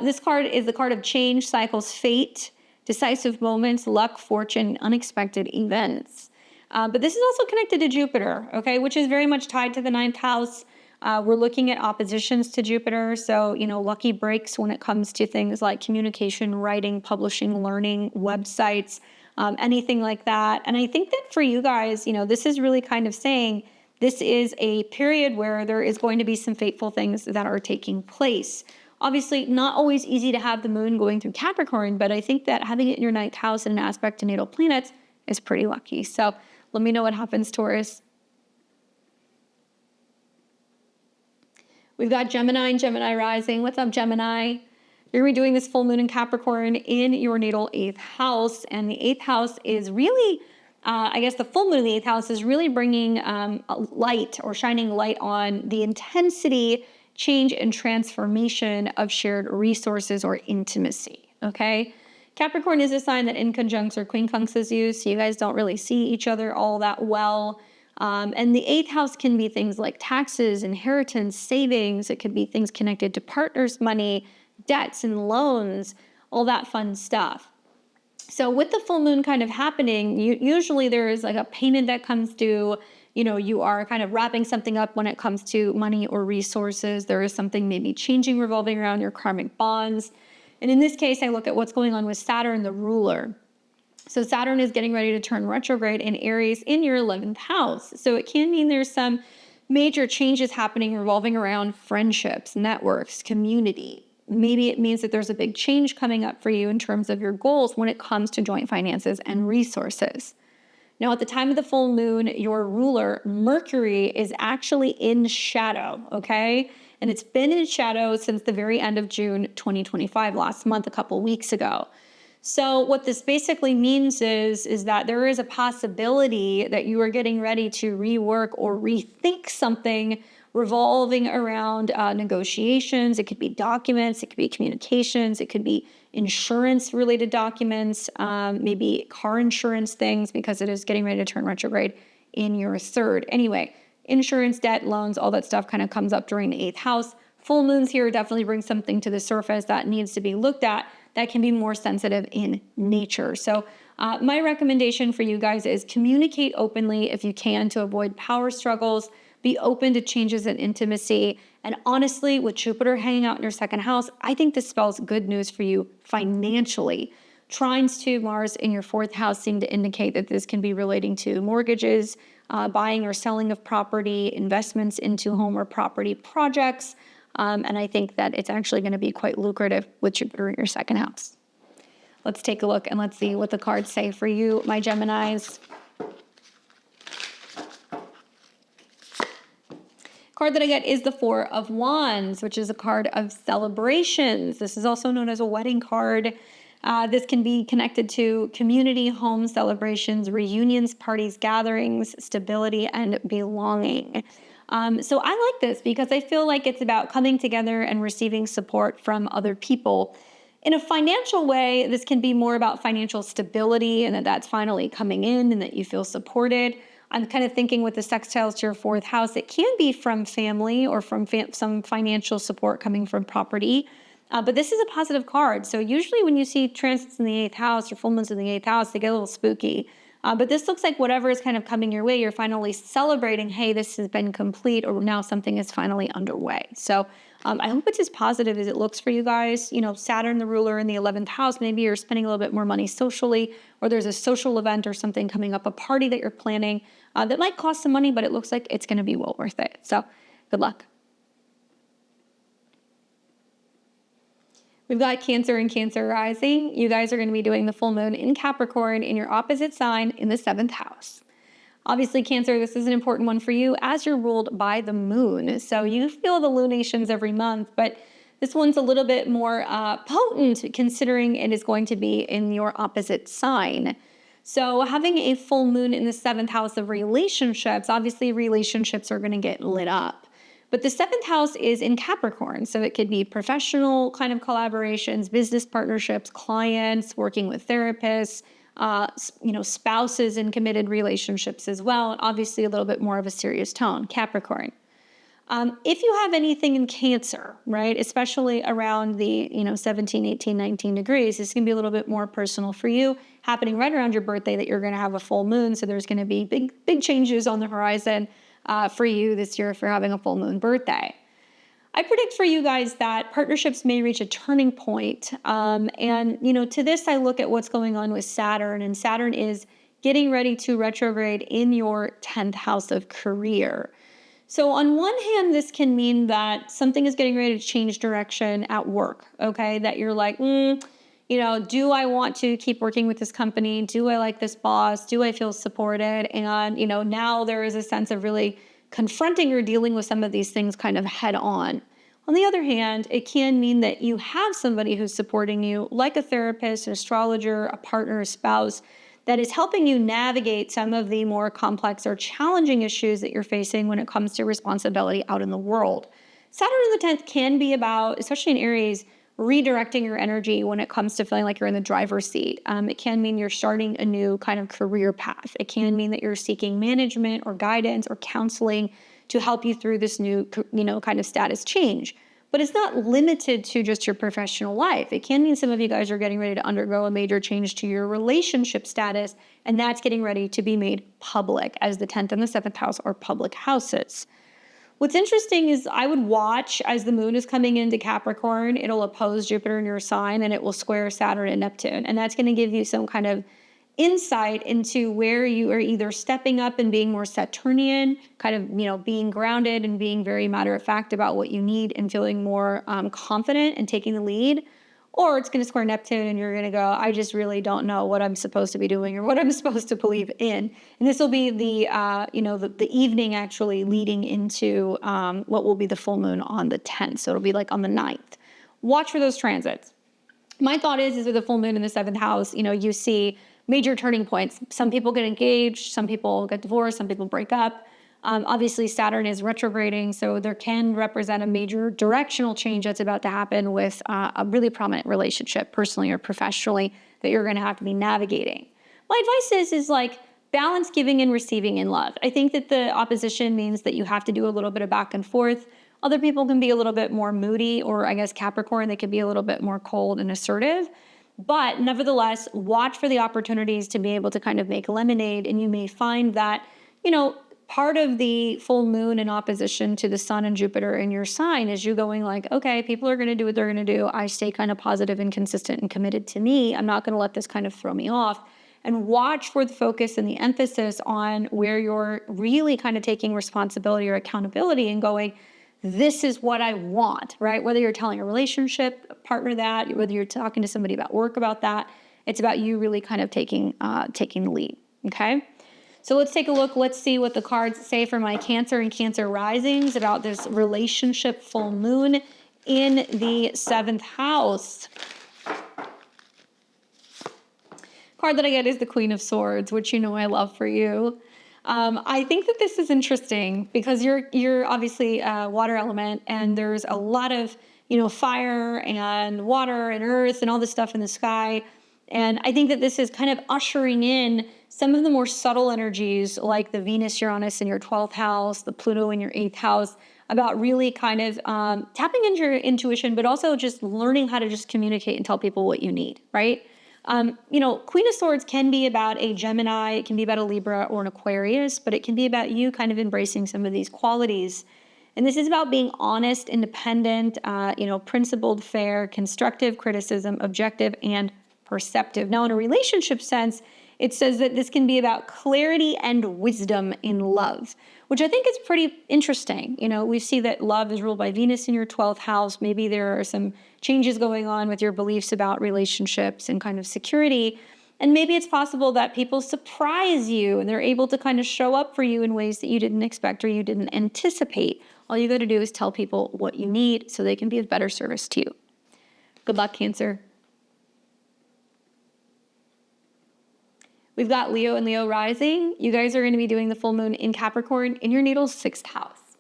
this card is the card of change, cycles, fate, decisive moments, luck, fortune, unexpected events. But this is also connected to Jupiter, okay, which is very much tied to the 9th house. We're looking at oppositions to Jupiter. So, lucky breaks when it comes to things like communication, writing, publishing, learning, websites, anything like that. And I think that for you guys, this is really kind of saying this is a period where there is going to be some fateful things that are taking place. Obviously, not always easy to have the moon going through Capricorn, but I think that having it in your 9th house and an aspect to natal planets is pretty lucky. So let me know what happens, Taurus. We've got Gemini and Gemini rising. What's up, Gemini? You're going to be doing this full moon in Capricorn in your natal 8th house. And the 8th house is really, the full moon in the 8th house is really bringing light or shining light on the intensity, change, and transformation of shared resources or intimacy, okay? Capricorn is a sign that in conjuncts or quincunxes you, so you guys don't really see each other all that well. And the eighth house can be things like taxes, inheritance, savings. It could be things connected to partners' money, debts and loans, all that fun stuff. So with the full moon kind of happening, usually there is like a payment that comes due. You are kind of wrapping something up when it comes to money or resources. There is something maybe changing, revolving around your karmic bonds. And in this case, I look at what's going on with Saturn, the ruler. So Saturn is getting ready to turn retrograde in Aries in your 11th house. So it can mean there's some major changes happening revolving around friendships, networks, community. Maybe it means that there's a big change coming up for you in terms of your goals when it comes to joint finances and resources. Now, at the time of the full moon, your ruler, Mercury, is actually in shadow, okay? And it's been in shadow since the very end of June 2025, last month, a couple weeks ago. So what this basically means is that there is a possibility that you are getting ready to rework or rethink something revolving around negotiations. It could be documents, it could be communications, it could be insurance-related documents, maybe car insurance things, because it is getting ready to turn retrograde in your third. Anyway, insurance, debt, loans, all that stuff kind of comes up during the eighth house. Full moons here definitely bring something to the surface that needs to be looked at that can be more sensitive in nature. So my recommendation for you guys is communicate openly if you can to avoid power struggles. Be open to changes in intimacy. And honestly, with Jupiter hanging out in your second house, I think this spells good news for you financially. Trines to Mars in your fourth house seem to indicate that this can be relating to mortgages, buying or selling of property, investments into home or property projects. And I think that it's actually going to be quite lucrative with Jupiter in your second house. Let's take a look and let's see what the cards say for you, my Geminis. Card that I get is the Four of Wands, which is a card of celebrations. This is also known as a wedding card. This can be connected to community, home celebrations, reunions, parties, gatherings, stability, and belonging. So I like this because I feel like it's about coming together and receiving support from other people. In a financial way, this can be more about financial stability and that's finally coming in and that you feel supported. I'm kind of thinking with the sextiles to your fourth house, it can be from family or from some financial support coming from property. But this is a positive card. So usually when you see transits in the eighth house or full moons in the eighth house, they get a little spooky. But this looks like whatever is kind of coming your way, you're finally celebrating, hey, this has been complete, or now something is finally underway. So I hope it's as positive as it looks for you guys. Saturn, the ruler in the 11th house, maybe you're spending a little bit more money socially, or there's a social event or something coming up, a party that you're planning that might cost some money, but it looks like it's going to be well worth it. So good luck. We've got Cancer and Cancer rising. You guys are going to be doing the full moon in Capricorn in your opposite sign in the 7th house. Obviously, Cancer, this is an important one for you as you're ruled by the moon. So you feel the lunations every month, but this one's a little bit more potent considering it is going to be in your opposite sign. So having a full moon in the 7th house of relationships, obviously relationships are going to get lit up. But the 7th house is in Capricorn, so it could be professional kind of collaborations, business partnerships, clients, working with therapists, spouses in committed relationships as well, and obviously a little bit more of a serious tone, Capricorn. If you have anything in Cancer, right, especially around the 17, 18, 19 degrees, this can be a little bit more personal for you, happening right around your birthday that you're going to have a full moon, so there's going to be big changes on the horizon for you this year if you're having a full moon birthday. I predict for you guys that partnerships may reach a turning point. To this, I look at what's going on with Saturn, and Saturn is getting ready to retrograde in your 10th house of career. So on one hand, this can mean that something is getting ready to change direction at work, okay? That you're like, do I want to keep working with this company? Do I like this boss? Do I feel supported? And, now there is a sense of really confronting or dealing with some of these things kind of head on. On the other hand, it can mean that you have somebody who's supporting you, like a therapist, an astrologer, a partner, a spouse, that is helping you navigate some of the more complex or challenging issues that you're facing when it comes to responsibility out in the world. Saturn in the 10th can be about, especially in Aries, redirecting your energy when it comes to feeling like you're in the driver's seat. It can mean you're starting a new kind of career path. It can mean that you're seeking management or guidance or counseling to help you through this new, kind of status change. But it's not limited to just your professional life. It can mean some of you guys are getting ready to undergo a major change to your relationship status, and that's getting ready to be made public, as the 10th and the 7th house are public houses. What's interesting is I would watch as the moon is coming into Capricorn. It'll oppose Jupiter in your sign, and it will square Saturn and Neptune. And that's going to give you some kind of insight into where you are either stepping up and being more Saturnian, kind of, being grounded and being very matter of fact about what you need and feeling more confident and taking the lead. Or it's going to square Neptune and you're going to go, I just really don't know what I'm supposed to be doing or what I'm supposed to believe in. And this will be the evening actually leading into what will be the full moon on the 10th. So it'll be like on the 9th. Watch for those transits. My thought is with the full moon in the 7th house, you see major turning points. Some people get engaged, some people get divorced, some people break up. Obviously, Saturn is retrograding, so there can represent a major directional change that's about to happen with a really prominent relationship, personally or professionally, that you're going to have to be navigating. My advice is like balance giving and receiving in love. I think that the opposition means that you have to do a little bit of back and forth. Other people can be a little bit more moody, or I guess Capricorn, they can be a little bit more cold and assertive. But nevertheless, watch for the opportunities to be able to kind of make lemonade, and you may find that, part of the full moon in opposition to the sun and Jupiter in your sign is you going like, okay, people are going to do what they're going to do. I stay kind of positive and consistent and committed to me. I'm not going to let this kind of throw me off. And watch for the focus and the emphasis on where you're really kind of taking responsibility or accountability and going, this is what I want, right? Whether you're telling a relationship partner that, whether you're talking to somebody about work about that, it's about you really kind of taking the lead, okay? So let's take a look. Let's see what the cards say for my Cancer and Cancer risings about this relationship full moon in the 7th house. Card that I get is the Queen of Swords, which I love for you. I think that this is interesting because you're obviously a water element, and there's a lot of fire and water and earth and all this stuff in the sky. And I think that this is kind of ushering in some of the more subtle energies like the Venus, Uranus in your 12th house, the Pluto in your 8th house, about really kind of tapping into your intuition, but also just learning how to just communicate and tell people what you need, right? Queen of Swords can be about a Gemini, it can be about a Libra or an Aquarius, but it can be about you kind of embracing some of these qualities. And this is about being honest, independent, principled, fair, constructive criticism, objective, and perceptive. Now, in a relationship sense, it says that this can be about clarity and wisdom in love, which I think is pretty interesting. We see that love is ruled by Venus in your 12th house. Maybe there are some changes going on with your beliefs about relationships and kind of security. And maybe it's possible that people surprise you and they're able to kind of show up for you in ways that you didn't expect or you didn't anticipate. All you got to do is tell people what you need so they can be of better service to you. Good luck, Cancer. We've got Leo and Leo rising. You guys are going to be doing the full moon in Capricorn in your natal 6th house.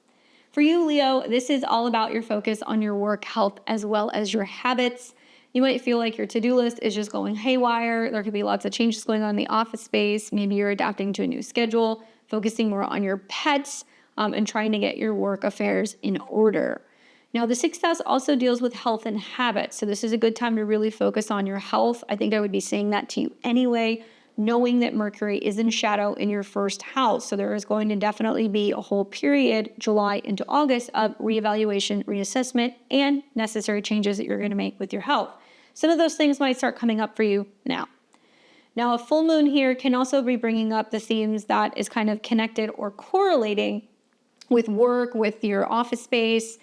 For you, Leo, this is all about your focus on your work, health, as well as your habits. You might feel like your to-do list is just going haywire. There could be lots of changes going on in the office space. Maybe you're adapting to a new schedule, focusing more on your pets, and trying to get your work affairs in order. Now, the 6th house also deals with health and habits. So this is a good time to really focus on your health. I think I would be saying that to you anyway, knowing that Mercury is in shadow in your 1st house. So there is going to definitely be a whole period, July into August, of reevaluation, reassessment, and necessary changes that you're going to make with your health. Some of those things might start coming up for you now. Now, a full moon here can also be bringing up the themes that is kind of connected or correlating with work, with your office space.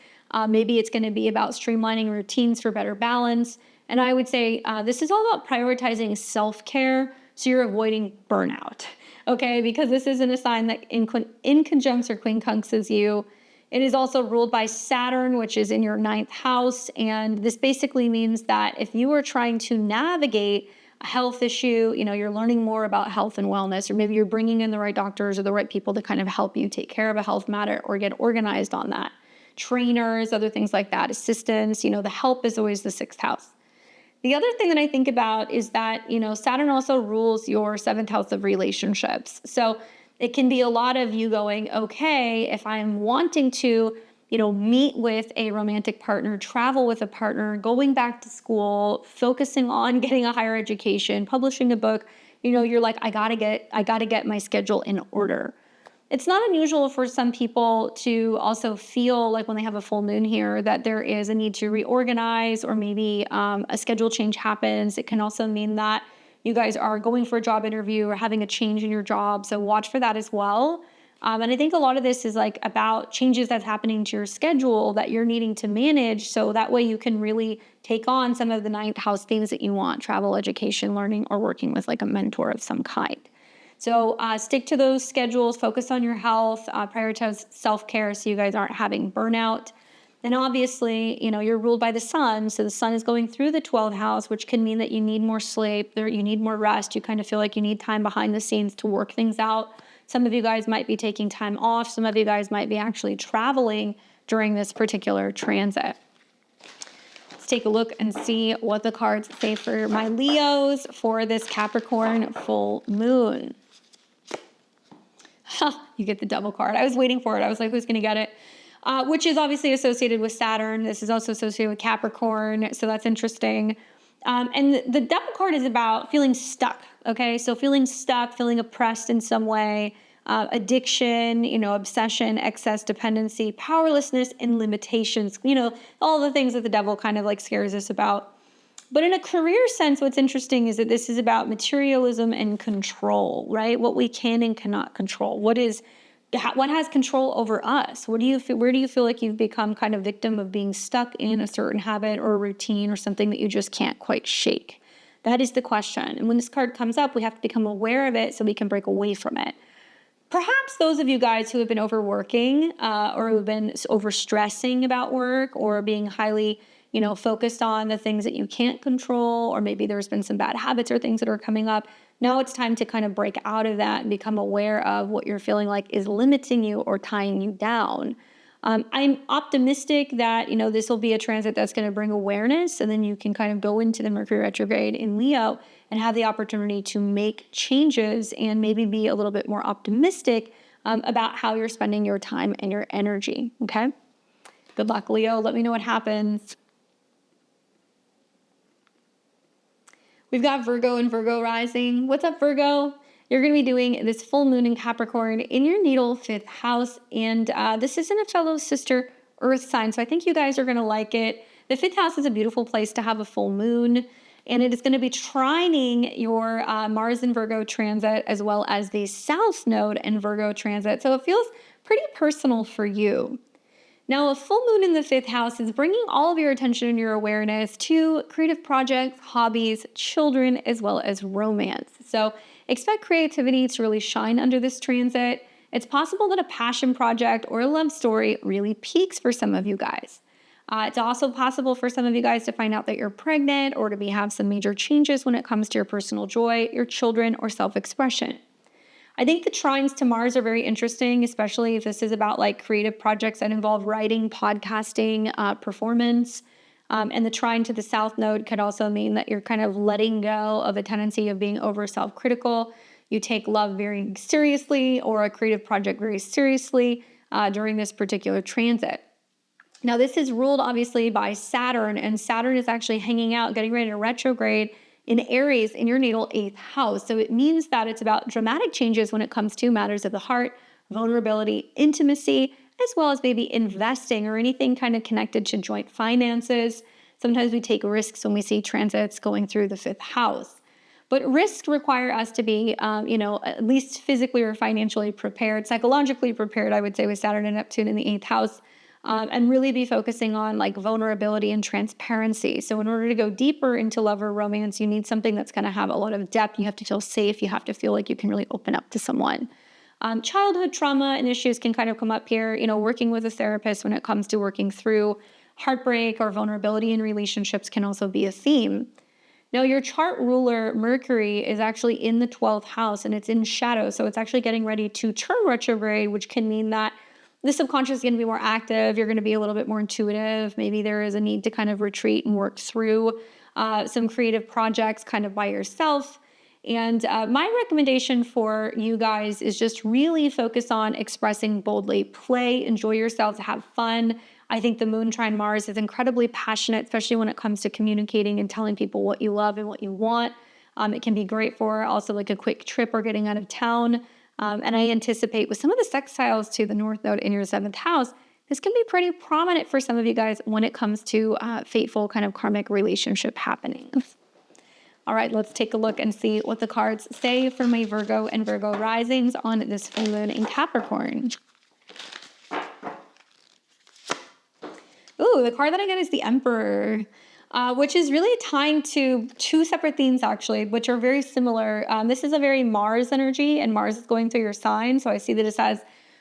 Maybe it's going to be about streamlining routines for better balance. And I would say this is all about prioritizing self-care, so you're avoiding burnout, okay? Because this isn't a sign that in conjunct or quincunxes you. It is also ruled by Saturn, which is in your 9th house. And this basically means that if you are trying to navigate a health issue, you're learning more about health and wellness, or maybe you're bringing in the right doctors or the right people to kind of help you take care of a health matter or get organized on that. trainers, other things like that, assistants. The help is always the 6th house. The other thing that I think about is that, Saturn also rules your 7th house of relationships. So it can be a lot of you going, okay, if I'm wanting to, meet with a romantic partner, travel with a partner, going back to school, focusing on getting a higher education, publishing a book, you're like, I gotta get my schedule in order. It's not unusual for some people to also feel like when they have a full moon here that there is a need to reorganize, or maybe a schedule change happens. It can also mean that you guys are going for a job interview or having a change in your job. So watch for that as well. And I think a lot of this is like about changes that's happening to your schedule that you're needing to manage. So that way you can really take on some of the 9th house themes that you want: travel, education, learning, or working with like a mentor of some kind. So stick to those schedules, focus on your health, prioritize self-care so you guys aren't having burnout. And obviously, you're ruled by the sun. So the sun is going through the 12th house, which can mean that you need more sleep, you need more rest. You kind of feel like you need time behind the scenes to work things out. Some of you guys might be taking time off. Some of you guys might be actually traveling during this particular transit. Let's take a look and see what the cards say for my Leos for this Capricorn full moon. You get the Devil card. I was waiting for it. I was like, who's going to get it? Which is obviously associated with Saturn. This is also associated with Capricorn. So that's interesting. And the Devil card is about feeling stuck. Okay. So feeling stuck, feeling oppressed in some way, addiction, obsession, excess dependency, powerlessness, and limitations, all the things that the Devil kind of like scares us about. But in a career sense, what's interesting is that this is about materialism and control, right? What we can and cannot control. What has control over us? Where do you feel like you've become kind of victim of being stuck in a certain habit or a routine or something that you just can't quite shake? That is the question. And when this card comes up, we have to become aware of it so we can break away from it. Perhaps those of you guys who have been overworking or who have been overstressing about work or being highly focused on the things that you can't control, or maybe there's been some bad habits or things that are coming up. Now it's time to kind of break out of that and become aware of what you're feeling like is limiting you or tying you down. I'm optimistic that, this will be a transit that's going to bring awareness, and then you can kind of go into the Mercury retrograde in Leo and have the opportunity to make changes and maybe be a little bit more optimistic about how you're spending your time and your energy. Okay. Good luck, Leo. Let me know what happens. We've got Virgo and Virgo rising. What's up, Virgo? You're going to be doing this full moon in Capricorn in your natal 5th house. And this isn't a fellow sister earth sign, so I think you guys are going to like it. The 5th house is a beautiful place to have a full moon. And it is going to be trining your Mars and Virgo transit, as well as the South Node and Virgo transit. So it feels pretty personal for you. Now, a full moon in the 5th house is bringing all of your attention and your awareness to creative projects, hobbies, children, as well as romance. So expect creativity to really shine under this transit. It's possible that a passion project or a love story really peaks for some of you guys. It's also possible for some of you guys to find out that you're pregnant, or to have some major changes when it comes to your personal joy, your children, or self-expression. I think the trines to Mars are very interesting, especially if this is about like creative projects that involve writing, podcasting, performance. And the trine to the South Node could also mean that you're kind of letting go of a tendency of being over self-critical. You take love very seriously, or a creative project very seriously during this particular transit. Now, this is ruled obviously by Saturn, and Saturn is actually hanging out, getting ready to retrograde in Aries in your natal 8th house. So it means that it's about dramatic changes when it comes to matters of the heart, vulnerability, intimacy, as well as maybe investing or anything kind of connected to joint finances. Sometimes we take risks when we see transits going through the 5th house. But risks require us to be, at least physically or financially prepared, psychologically prepared, I would say, with Saturn and Neptune in the 8th house. And really be focusing on like vulnerability and transparency. So in order to go deeper into love or romance, you need something that's going to have a lot of depth. You have to feel safe. You have to feel like you can really open up to someone. Childhood trauma and issues can kind of come up here, working with a therapist when it comes to working through heartbreak or vulnerability in relationships can also be a theme. Now, your chart ruler, Mercury, is actually in the 12th house and it's in shadow. So it's actually getting ready to turn retrograde, which can mean that the subconscious is going to be more active. You're going to be a little bit more intuitive. Maybe there is a need to kind of retreat and work through some creative projects kind of by yourself. And my recommendation for you guys is just really focus on expressing boldly. Play, enjoy yourselves, have fun. I think the moon trine Mars is incredibly passionate, especially when it comes to communicating and telling people what you love and what you want. It can be great for also like a quick trip or getting out of town. And I anticipate with some of the sextiles to the North Node in your 7th house, this can be pretty prominent for some of you guys when it comes to fateful kind of karmic relationship happenings. All right, let's take a look and see what the cards say for my Virgo and Virgo risings on this full moon in Capricorn. Ooh, the card that I get is the Emperor, which is really tying to two separate themes, actually, which are very similar. This is a very Mars energy, and Mars is going through your sign. So I see that it as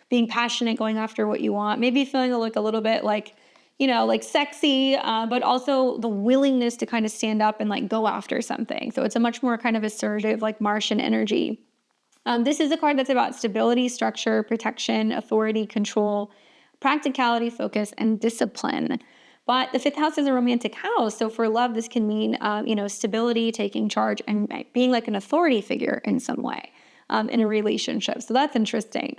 being passionate, going after what you want, maybe feeling like a little bit like, like sexy, but also the willingness to kind of stand up and like go after something. So it's a much more kind of assertive, like Martian energy. This is a card that's about stability, structure, protection, authority, control, practicality, focus, and discipline. But the 5th house is a romantic house. So for love, this can mean, stability, taking charge, and being like an authority figure in some way in a relationship. So that's interesting.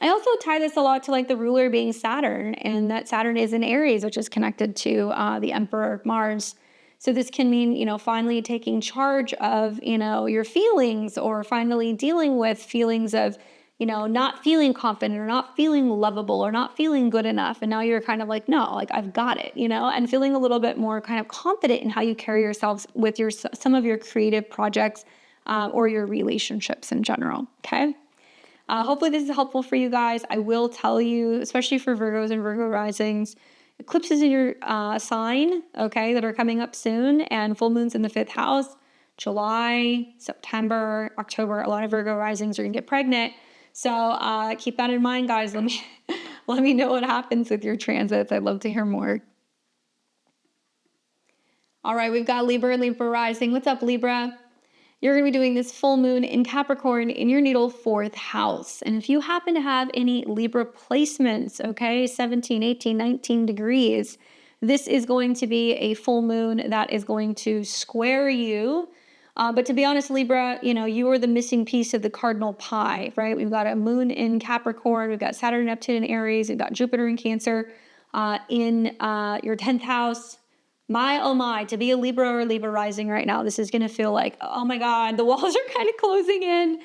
I also tie this a lot to like the ruler being Saturn, and that Saturn is in Aries, which is connected to the Emperor Mars. So this can mean, finally taking charge of, your feelings, or finally dealing with feelings of, not feeling confident or not feeling lovable or not feeling good enough. And now you're kind of like, no, like I've got it, and feeling a little bit more kind of confident in how you carry yourselves with some of your creative projects or your relationships in general. Okay. Hopefully this is helpful for you guys. I will tell you, especially for Virgos and Virgo risings, eclipses in your sign, okay, that are coming up soon, and full moons in the 5th house, July, September, October. A lot of Virgo risings are going to get pregnant. So keep that in mind, guys. Let me know what happens with your transits. I'd love to hear more. All right, we've got Libra and Libra rising. What's up, Libra? You're going to be doing this full moon in Capricorn in your natal 4th house. And if you happen to have any Libra placements, okay, 17, 18, 19 degrees, this is going to be a full moon that is going to square you. But to be honest, Libra, you are the missing piece of the cardinal pie, right? We've got a moon in Capricorn. We've got Saturn, Neptune in Aries. We've got Jupiter in Cancer in your 10th house. Oh my, to be a Libra or Libra rising right now, this is going to feel like, oh my God, the walls are kind of closing in.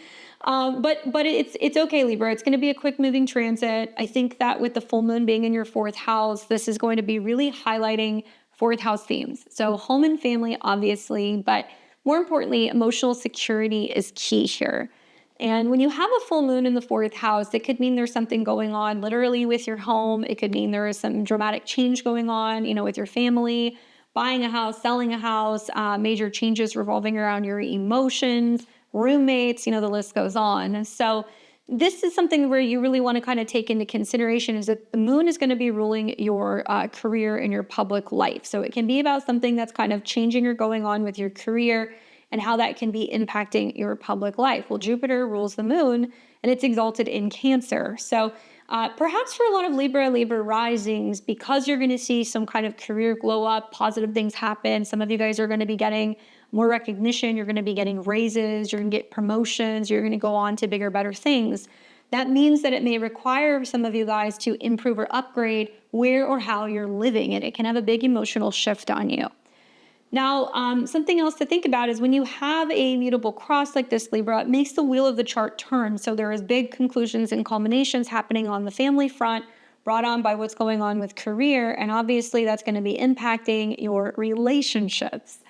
But it's okay, Libra. It's going to be a quick moving transit. I think that with the full moon being in your 4th house, this is going to be really highlighting 4th house themes. So home and family, obviously, but more importantly, emotional security is key here. And when you have a full moon in the 4th house, it could mean there's something going on literally with your home. It could mean there is some dramatic change going on, with your family, buying a house, selling a house, major changes revolving around your emotions, roommates, the list goes on. So this is something where you really want to kind of take into consideration is that the moon is going to be ruling your career and your public life. So it can be about something that's kind of changing or going on with your career and how that can be impacting your public life. Well, Jupiter rules the moon and it's exalted in Cancer. So perhaps for a lot of Libra risings, because you're going to see some kind of career glow up, positive things happen. Some of you guys are going to be getting more recognition. You're going to be getting raises. You're going to get promotions. You're going to go on to bigger, better things. That means that it may require some of you guys to improve or upgrade where or how you're living, and it can have a big emotional shift on you. Now, something else to think about is when you have a mutable cross like this, Libra, it makes the wheel of the chart turn. So there is big conclusions and culminations happening on the family front, brought on by what's going on with career. And obviously that's going to be impacting your relationships.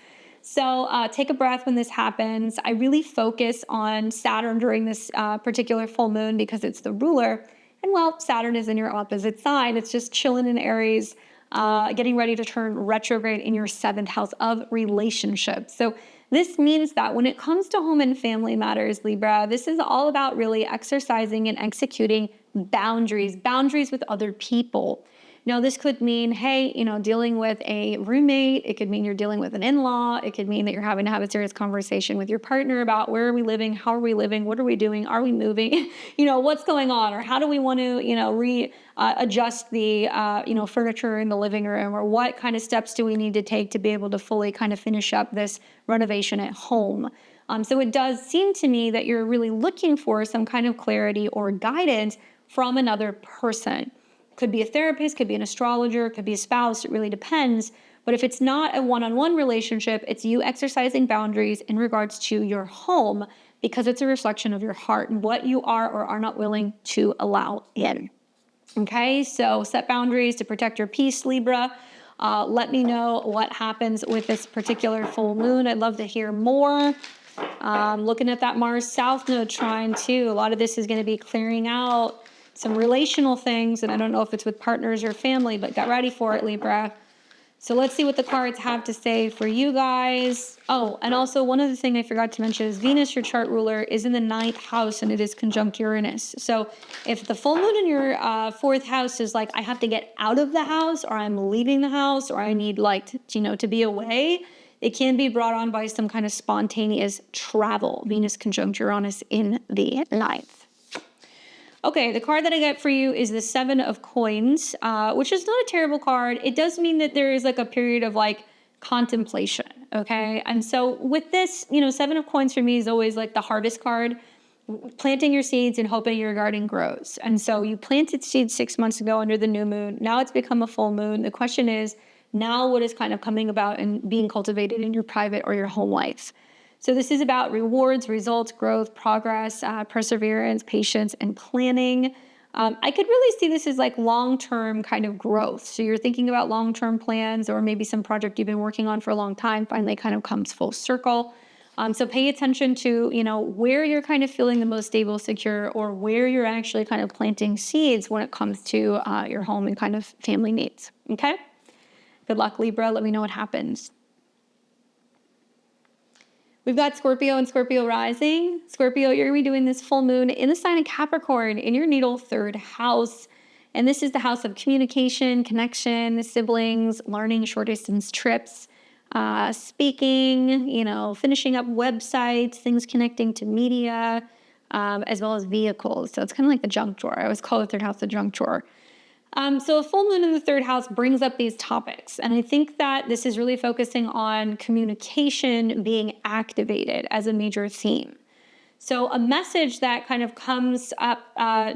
So take a breath when this happens. I really focus on Saturn during this particular full moon because it's the ruler. And well, Saturn is in your opposite sign. It's just chilling in Aries, getting ready to turn retrograde in your 7th house of relationships. So this means that when it comes to home and family matters, Libra, this is all about really exercising and executing boundaries with other people. Now, this could mean, hey, dealing with a roommate. It could mean you're dealing with an in-law. It could mean that you're having to have a serious conversation with your partner about where are we living? How are we living? What are we doing? Are we moving? What's going on? Or how do we want to, adjust the, furniture in the living room? Or what kind of steps do we need to take to be able to fully kind of finish up this renovation at home? So it does seem to me that you're really looking for some kind of clarity or guidance from another person. Could be a therapist, could be an astrologer, could be a spouse. It really depends. But if it's not a one-on-one relationship, it's you exercising boundaries in regards to your home, because it's a reflection of your heart and what you are or are not willing to allow in. Okay, so set boundaries to protect your peace, Libra. Let me know what happens with this particular full moon. I'd love to hear more. Looking at that Mars South Node trine too. A lot of this is going to be clearing out some relational things, and I don't know if it's with partners or family, but get ready for it, Libra. So let's see what the cards have to say for you guys. Oh, and also one other thing I forgot to mention is Venus, your chart ruler, is in the 9th house, and it is conjunct Uranus. So if the full moon in your 4th house is like, I have to get out of the house, or I'm leaving the house, or I need to be away, it can be brought on by some kind of spontaneous travel. Venus conjunct Uranus in the 9th. Okay, the card that I get for you is the 7 of Coins, which is not a terrible card. It does mean that there is like a period of contemplation, okay? And so with this, 7 of Coins for me is always like the harvest card, planting your seeds and hoping your garden grows. And so you planted seeds 6 months ago under the new moon. Now it's become a full moon. The question is, now what is kind of coming about and being cultivated in your private or your home life? So this is about rewards, results, growth, progress, perseverance, patience, and planning. I could really see this as like long-term kind of growth. So you're thinking about long-term plans, or maybe some project you've been working on for a long time finally kind of comes full circle. So pay attention to, where you're kind of feeling the most stable, secure, or where you're actually kind of planting seeds when it comes to your home and kind of family needs. Okay? Good luck, Libra. Let me know what happens. We've got Scorpio and Scorpio rising. Scorpio, you're going to be doing this full moon in the sign of Capricorn in your natal 3rd house. And this is the house of communication, connection, siblings, learning, short distance trips, speaking, finishing up websites, things connecting to media, as well as vehicles. So it's kind of like the junk drawer. I always call the 3rd house the junk drawer. So a full moon in the 3rd house brings up these topics. And I think that this is really focusing on communication being activated as a major theme. So a message that kind of comes up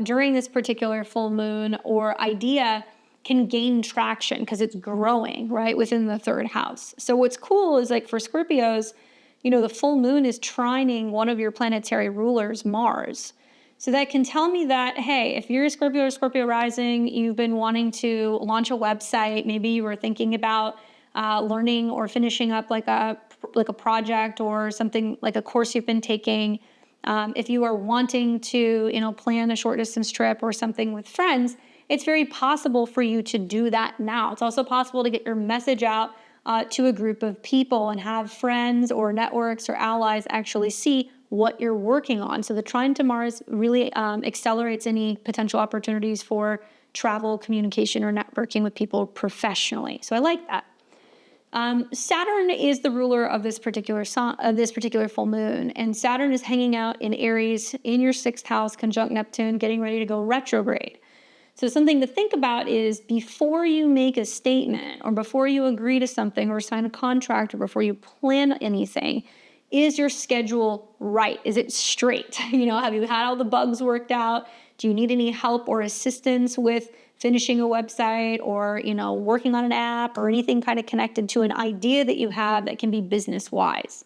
during this particular full moon or idea can gain traction because it's growing, right, within the 3rd house. So what's cool is for Scorpios, the full moon is trining one of your planetary rulers, Mars. So that can tell me that, hey, if you're a Scorpio or Scorpio rising, you've been wanting to launch a website, maybe you were thinking about learning or finishing up like a project or something like a course you've been taking. If you are wanting to, plan a short distance trip or something with friends, it's very possible for you to do that now. It's also possible to get your message out to a group of people and have friends or networks or allies actually see what you're working on. So the trine to Mars really accelerates any potential opportunities for travel, communication, or networking with people professionally. So I like that. Saturn is the ruler of this particular full moon, and Saturn is hanging out in Aries in your 6th house, conjunct Neptune, getting ready to go retrograde. So something to think about is before you make a statement or before you agree to something or sign a contract or before you plan anything, is your schedule right? Is it straight? Have you had all the bugs worked out? Do you need any help or assistance with finishing a website or, working on an app or anything kind of connected to an idea that you have that can be business-wise?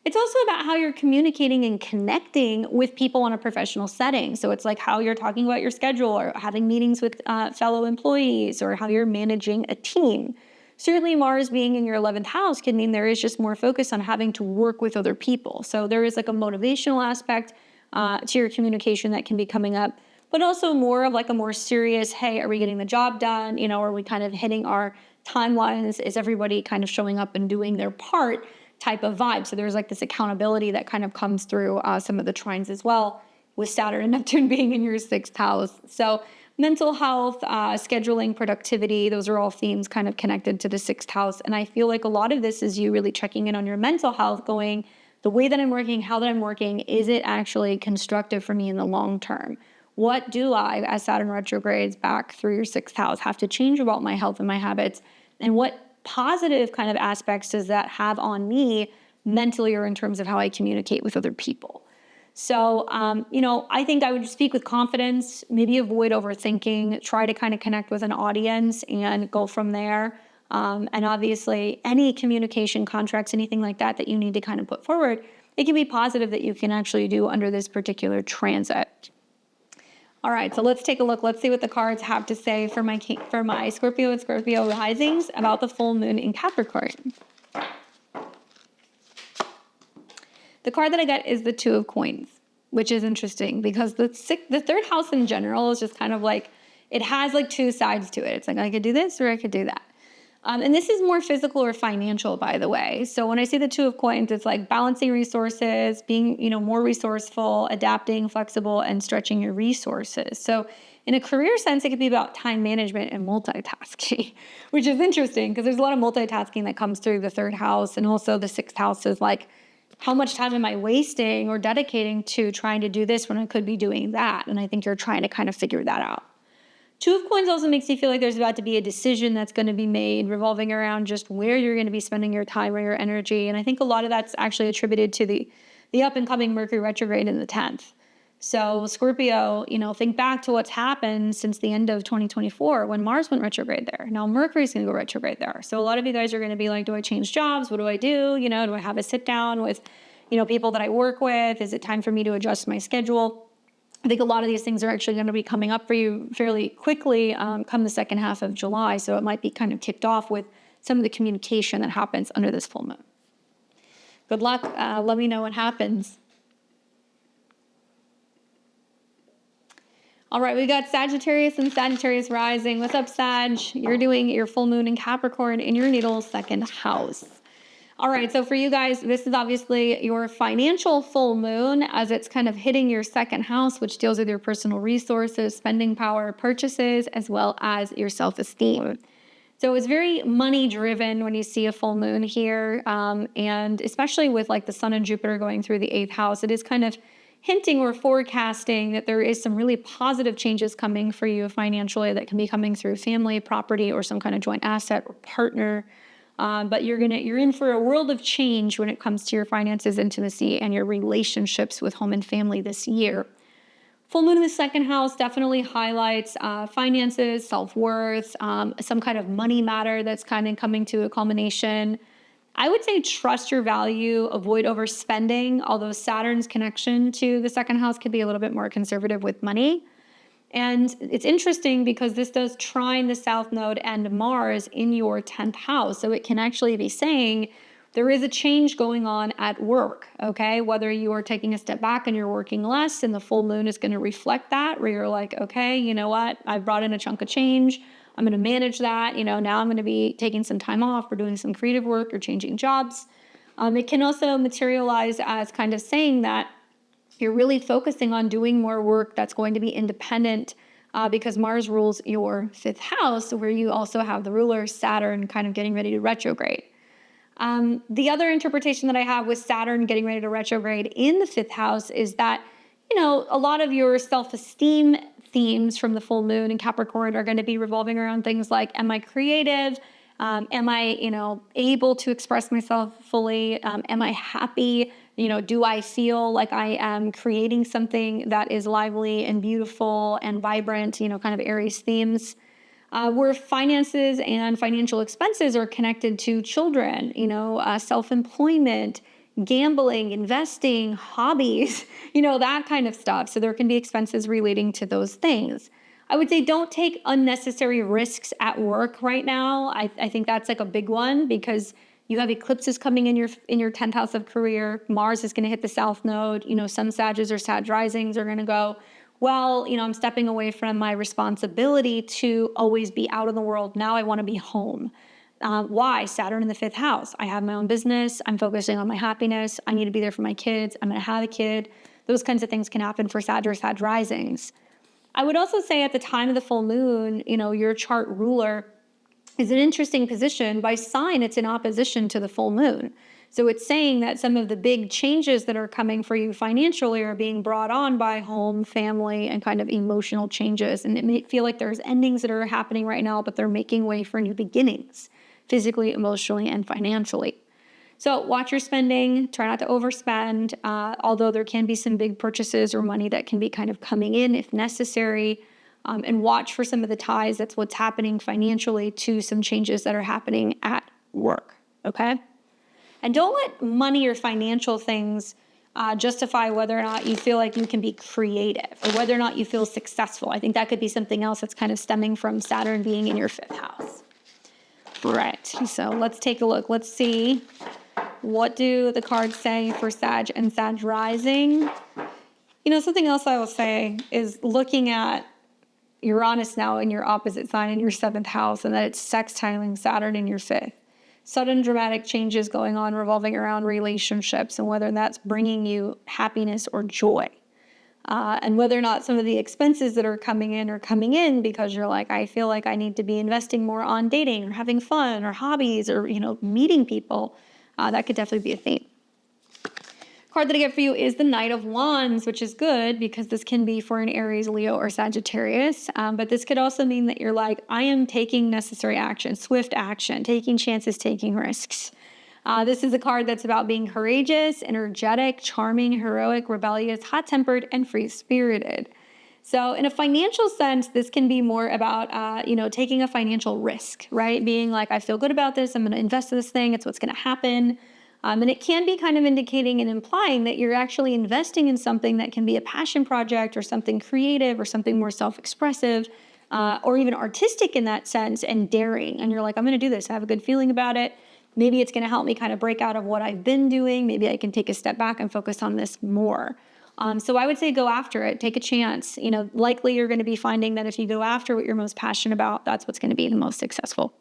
It's also about how you're communicating and connecting with people in a professional setting. So it's like how you're talking about your schedule or having meetings with fellow employees or how you're managing a team. Certainly Mars being in your 11th house can mean there is just more focus on having to work with other people. So there is a motivational aspect to your communication that can be coming up, but also more of a more serious, hey, are we getting the job done? Are we kind of hitting our timelines? Is everybody kind of showing up and doing their part type of vibe? So there's this accountability that kind of comes through some of the trines as well, with Saturn and Neptune being in your 6th house. So mental health, scheduling, productivity. Those are all themes kind of connected to the sixth house. And I feel like a lot of this is you really checking in on your mental health, going, the way that I'm working, how that I'm working, is it actually constructive for me in the long term? What do I, as Saturn retrogrades back through your sixth house, have to change about my health and my habits? And what positive kind of aspects does that have on me mentally or in terms of how I communicate with other people? So, I think I would speak with confidence, maybe avoid overthinking, try to kind of connect with an audience and go from there. And obviously, any communication contracts, anything like that you need to kind of put forward, it can be positive that you can actually do under this particular transit. All right, so let's take a look. Let's see what the cards have to say for my Scorpio and Scorpio risings about the full moon in Capricorn. The card that I get is the Two of Coins, which is interesting because the third house in general is just kind of like, it has like two sides to it. It's like, I could do this or I could do that. And this is more physical or financial, by the way. So when I see the Two of Coins, it's like balancing resources, being, more resourceful, adapting, flexible, and stretching your resources. So in a career sense, it could be about time management and multitasking, which is interesting because there's a lot of multitasking that comes through the third house. And also the sixth house is like, how much time am I wasting or dedicating to trying to do this when I could be doing that? And I think you're trying to kind of figure that out. Two of Coins also makes you feel like there's about to be a decision that's going to be made revolving around just where you're going to be spending your time or your energy. And I think a lot of that's actually attributed to the up and coming Mercury retrograde in the 10th. So Scorpio, think back to what's happened since the end of 2024 when Mars went retrograde there. Now Mercury's going to go retrograde there. So a lot of you guys are going to be like, do I change jobs? What do I do? Do I have a sit down with, people that I work with? Is it time for me to adjust my schedule? I think a lot of these things are actually going to be coming up for you fairly quickly come the second half of July. So it might be kind of kicked off with some of the communication that happens under this full moon. Good luck. Let me know what happens. All right, we got Sagittarius and Sagittarius rising. What's up, Sag? You're doing your full moon in Capricorn in your natal second house. All right, so for you guys, this is obviously your financial full moon as it's kind of hitting your second house, which deals with your personal resources, spending power, purchases, as well as your self-esteem. So it's very money driven when you see a full moon here. And especially with like the Sun and Jupiter going through the 8th house, it is kind of hinting or forecasting that there is some really positive changes coming for you financially that can be coming through family, property, or some kind of joint asset or partner. But you're in for a world of change when it comes to your finances, intimacy, and your relationships with home and family this year. Full moon in the second house definitely highlights finances, self-worth, some kind of money matter that's kind of coming to a culmination. I would say trust your value, avoid overspending, although Saturn's connection to the second house could be a little bit more conservative with money. And it's interesting because this does trine the South Node and Mars in your 10th house. So it can actually be saying there is a change going on at work, okay? Whether you are taking a step back and you're working less and the full moon is going to reflect that, where you're like, okay, you know what? I've brought in a chunk of change. I'm going to manage that. Now I'm going to be taking some time off or doing some creative work or changing jobs. It can also materialize as kind of saying that you're really focusing on doing more work that's going to be independent because Mars rules your 5th house, where you also have the ruler Saturn kind of getting ready to retrograde. The other interpretation that I have with Saturn getting ready to retrograde in the 5th house is that, a lot of your self-esteem themes from the full moon in Capricorn are going to be revolving around things like, am I creative? Am I, able to express myself fully? Am I happy? Do I feel like I am creating something that is lively and beautiful and vibrant, kind of Aries themes? Where finances and financial expenses are connected to children, self-employment, gambling, investing, hobbies, that kind of stuff. So there can be expenses relating to those things. I would say don't take unnecessary risks at work right now. I think that's like a big one because you have eclipses coming in your 10th house of career. Mars is going to hit the South Node. Some Sages or Sag risings are going to go, well, I'm stepping away from my responsibility to always be out in the world. Now I want to be home. Why? Saturn in the 5th house. I have my own business. I'm focusing on my happiness. I need to be there for my kids. I'm going to have a kid. Those kinds of things can happen for Sag or Sag risings. I would also say at the time of the full moon, your chart ruler is an interesting position. By sign, it's in opposition to the full moon. So it's saying that some of the big changes that are coming for you financially are being brought on by home, family, and kind of emotional changes. And it may feel like there's endings that are happening right now, but they're making way for new beginnings, physically, emotionally, and financially. So watch your spending, try not to overspend, although there can be some big purchases or money that can be kind of coming in if necessary. And watch for some of the ties. That's what's happening financially to some changes that are happening at work, okay? And don't let money or financial things justify whether or not you feel like you can be creative or whether or not you feel successful. I think that could be something else that's kind of stemming from Saturn being in your 5th house. Right, so let's take a look. Let's see, what do the cards say for Sag and Sag rising? Something else I will say is looking at Uranus now in your opposite sign in your 7th house, and that it's sextiling Saturn in your 5th. Sudden dramatic changes going on revolving around relationships and whether that's bringing you happiness or joy. And whether or not some of the expenses that are coming in because you're like, I feel like I need to be investing more on dating or having fun or hobbies or, meeting people. That could definitely be a theme. Card that I get for you is the Knight of Wands, which is good because this can be for an Aries, Leo, or Sagittarius. But this could also mean that you're like, I am taking necessary action, swift action, taking chances, taking risks. This is a card that's about being courageous, energetic, charming, heroic, rebellious, hot-tempered, and free-spirited. So in a financial sense, this can be more about, taking a financial risk, right? Being like, I feel good about this. I'm going to invest in this thing. It's what's going to happen. And it can be kind of indicating and implying that you're actually investing in something that can be a passion project or something creative or something more self-expressive or even artistic in that sense and daring. And you're like, I'm going to do this. I have a good feeling about it. Maybe it's going to help me kind of break out of what I've been doing. Maybe I can take a step back and focus on this more. So I would say go after it. Take a chance. Likely you're going to be finding that if you go after what you're most passionate about, that's what's going to be the most successful.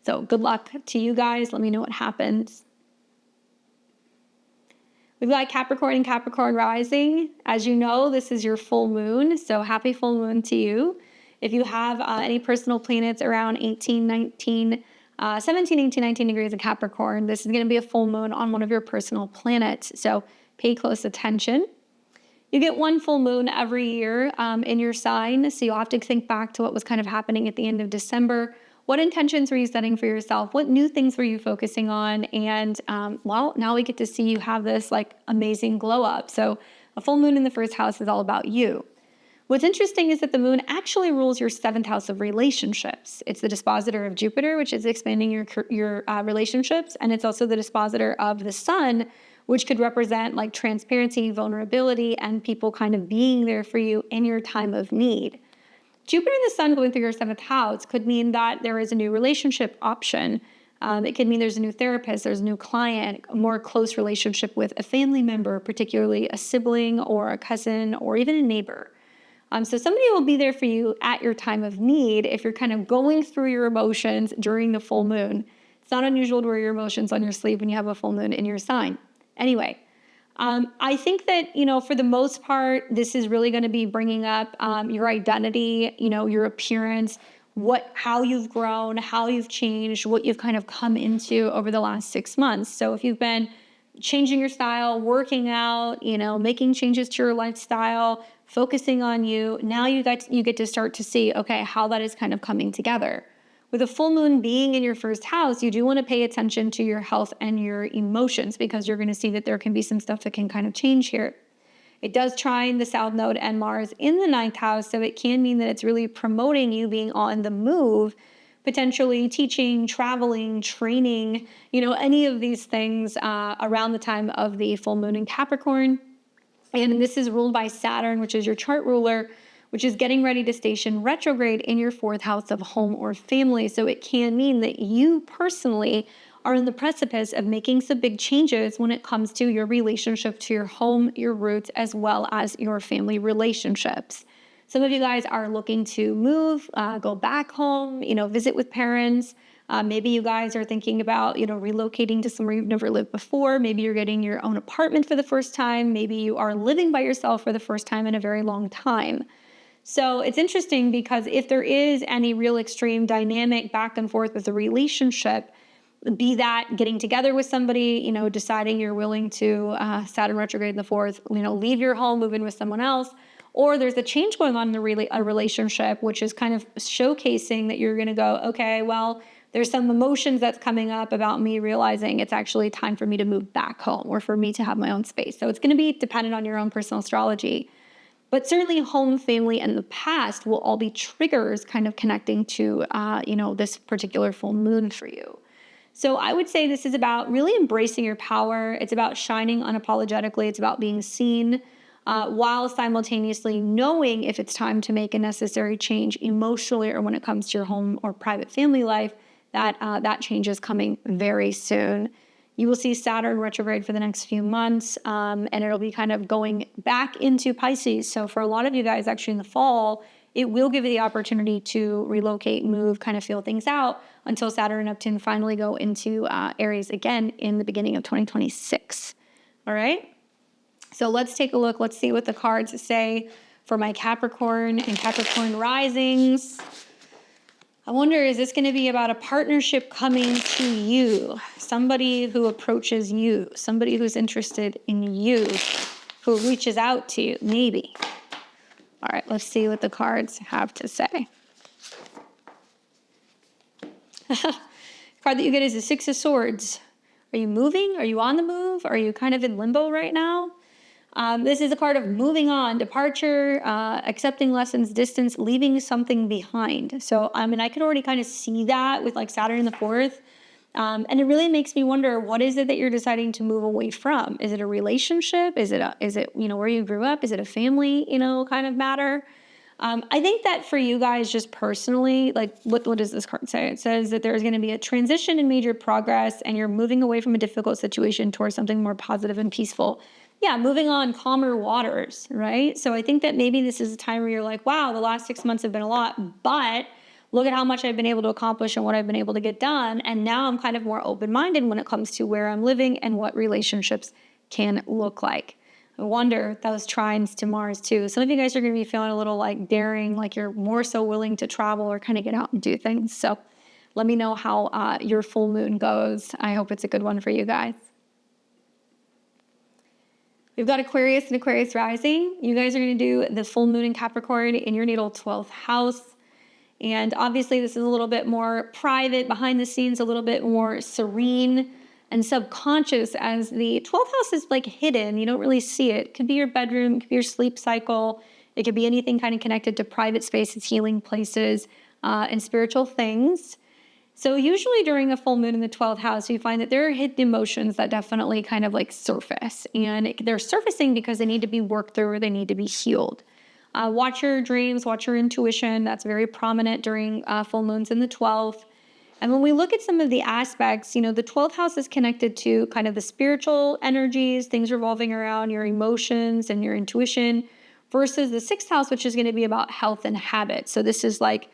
So good luck to you guys. Let me know what happens. We've got Capricorn and Capricorn rising. As you know, this is your full moon, so happy full moon to you. If you have any personal planets around 17, 18, 19 degrees of Capricorn, this is going to be a full moon on one of your personal planets, so pay close attention. You get one full moon every year in your sign, so you'll have to think back to what was kind of happening at the end of December. What intentions were you setting for yourself? What new things were you focusing on? And now we get to see you have this amazing glow up. So a full moon in the 1st house is all about you. What's interesting is that the moon actually rules your 7th house of relationships. It's the dispositor of Jupiter, which is expanding your relationships. And it's also the dispositor of the sun, which could represent transparency, vulnerability, and people kind of being there for you in your time of need. Jupiter and the sun going through your 7th house could mean that there is a new relationship option. It could mean there's a new therapist, there's a new client, a more close relationship with a family member, particularly a sibling or a cousin or even a neighbor. So somebody will be there for you at your time of need if you're kind of going through your emotions during the full moon. It's not unusual to wear your emotions on your sleeve when you have a full moon in your sign. Anyway. I think that, for the most part, this is really going to be bringing up your identity, your appearance, how you've grown, how you've changed, what you've kind of come into over the last 6 months. So if you've been changing your style, working out, making changes to your lifestyle, focusing on you, now you get to start to see, okay, how that is kind of coming together. With a full moon being in your 1st house, you do want to pay attention to your health and your emotions because you're going to see that there can be some stuff that can kind of change here. It does trine the South Node and Mars in the 9th house, so it can mean that it's really promoting you being on the move, potentially teaching, traveling, training, any of these things around the time of the full moon in Capricorn. And this is ruled by Saturn, which is your chart ruler, which is getting ready to station retrograde in your 4th house of home or family. So it can mean that you personally are in the precipice of making some big changes when it comes to your relationship to your home, your roots, as well as your family relationships. Some of you guys are looking to move, go back home, visit with parents. Maybe you guys are thinking about, relocating to somewhere you've never lived before. Maybe you're getting your own apartment for the first time. Maybe you are living by yourself for the first time in a very long time. So it's interesting because if there is any real extreme dynamic back and forth with a relationship, be that getting together with somebody, deciding you're willing to Saturn retrograde in the fourth, leave your home, move in with someone else, or there's a change going on in a relationship, which is kind of showcasing that you're going to go, okay, well, there's some emotions that's coming up about me realizing it's actually time for me to move back home or for me to have my own space. So it's going to be dependent on your own personal astrology. But certainly home, family, and the past will all be triggers kind of connecting to, this particular full moon for you. So I would say this is about really embracing your power. It's about shining unapologetically. It's about being seen while simultaneously knowing if it's time to make a necessary change emotionally or when it comes to your home or private family life, that change is coming very soon. You will see Saturn retrograde for the next few months, and it'll be kind of going back into Pisces. So for a lot of you guys actually in the fall, it will give you the opportunity to relocate, move, kind of feel things out until Saturn and Neptune finally go into Aries again in the beginning of 2026. All right? So let's take a look. Let's see what the cards say for my Capricorn and Capricorn risings. I wonder, is this going to be about a partnership coming to you? Somebody who approaches you, somebody who's interested in you, who reaches out to you, maybe. All right, let's see what the cards have to say. Card that you get is the Six of Swords. Are you moving? Are you on the move? Are you kind of in limbo right now? This is a card of moving on, departure, accepting lessons, distance, leaving something behind. So, I could already kind of see that with like Saturn in the fourth. And it really makes me wonder, what is it that you're deciding to move away from? Is it a relationship? Is it where you grew up? Is it a family, kind of matter? I think that for you guys, just personally, like what does this card say? It says that there's going to be a transition and major progress, and you're moving away from a difficult situation towards something more positive and peaceful. Yeah, moving on, calmer waters, right? So I think that maybe this is a time where you're like, wow, the last 6 months have been a lot, but look at how much I've been able to accomplish and what I've been able to get done. And now I'm kind of more open-minded when it comes to where I'm living and what relationships can look like. I wonder those trines to Mars too. Some of you guys are going to be feeling a little like daring, like you're more so willing to travel or kind of get out and do things. So let me know how your full moon goes. I hope it's a good one for you guys. We've got Aquarius and Aquarius rising. You guys are going to do the full moon in Capricorn in your natal 12th house. And obviously this is a little bit more private, behind the scenes, a little bit more serene and subconscious, as the 12th house is like hidden. You don't really see it. It could be your bedroom, it could be your sleep cycle. It could be anything kind of connected to private spaces, healing places, and spiritual things. So usually during a full moon in the 12th house, you find that there are hidden emotions that definitely kind of like surface. And they're surfacing because they need to be worked through or they need to be healed. Watch your dreams, watch your intuition. That's very prominent during full moons in the 12th. And when we look at some of the aspects, the 12th house is connected to kind of the spiritual energies, things revolving around your emotions and your intuition, versus the 6th house, which is going to be about health and habits. So this is like,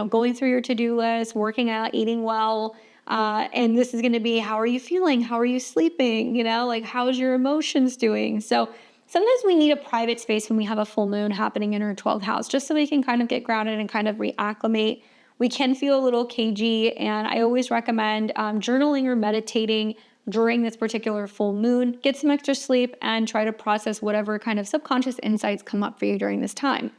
going through your to-do list, working out, eating well. And this is going to be, how are you feeling? How are you sleeping? Like, how's your emotions doing? So sometimes we need a private space when we have a full moon happening in our 12th house, just so we can kind of get grounded and kind of reacclimate. We can feel a little cagey, and I always recommend journaling or meditating during this particular full moon. Get some extra sleep and try to process whatever kind of subconscious insights come up for you during this time.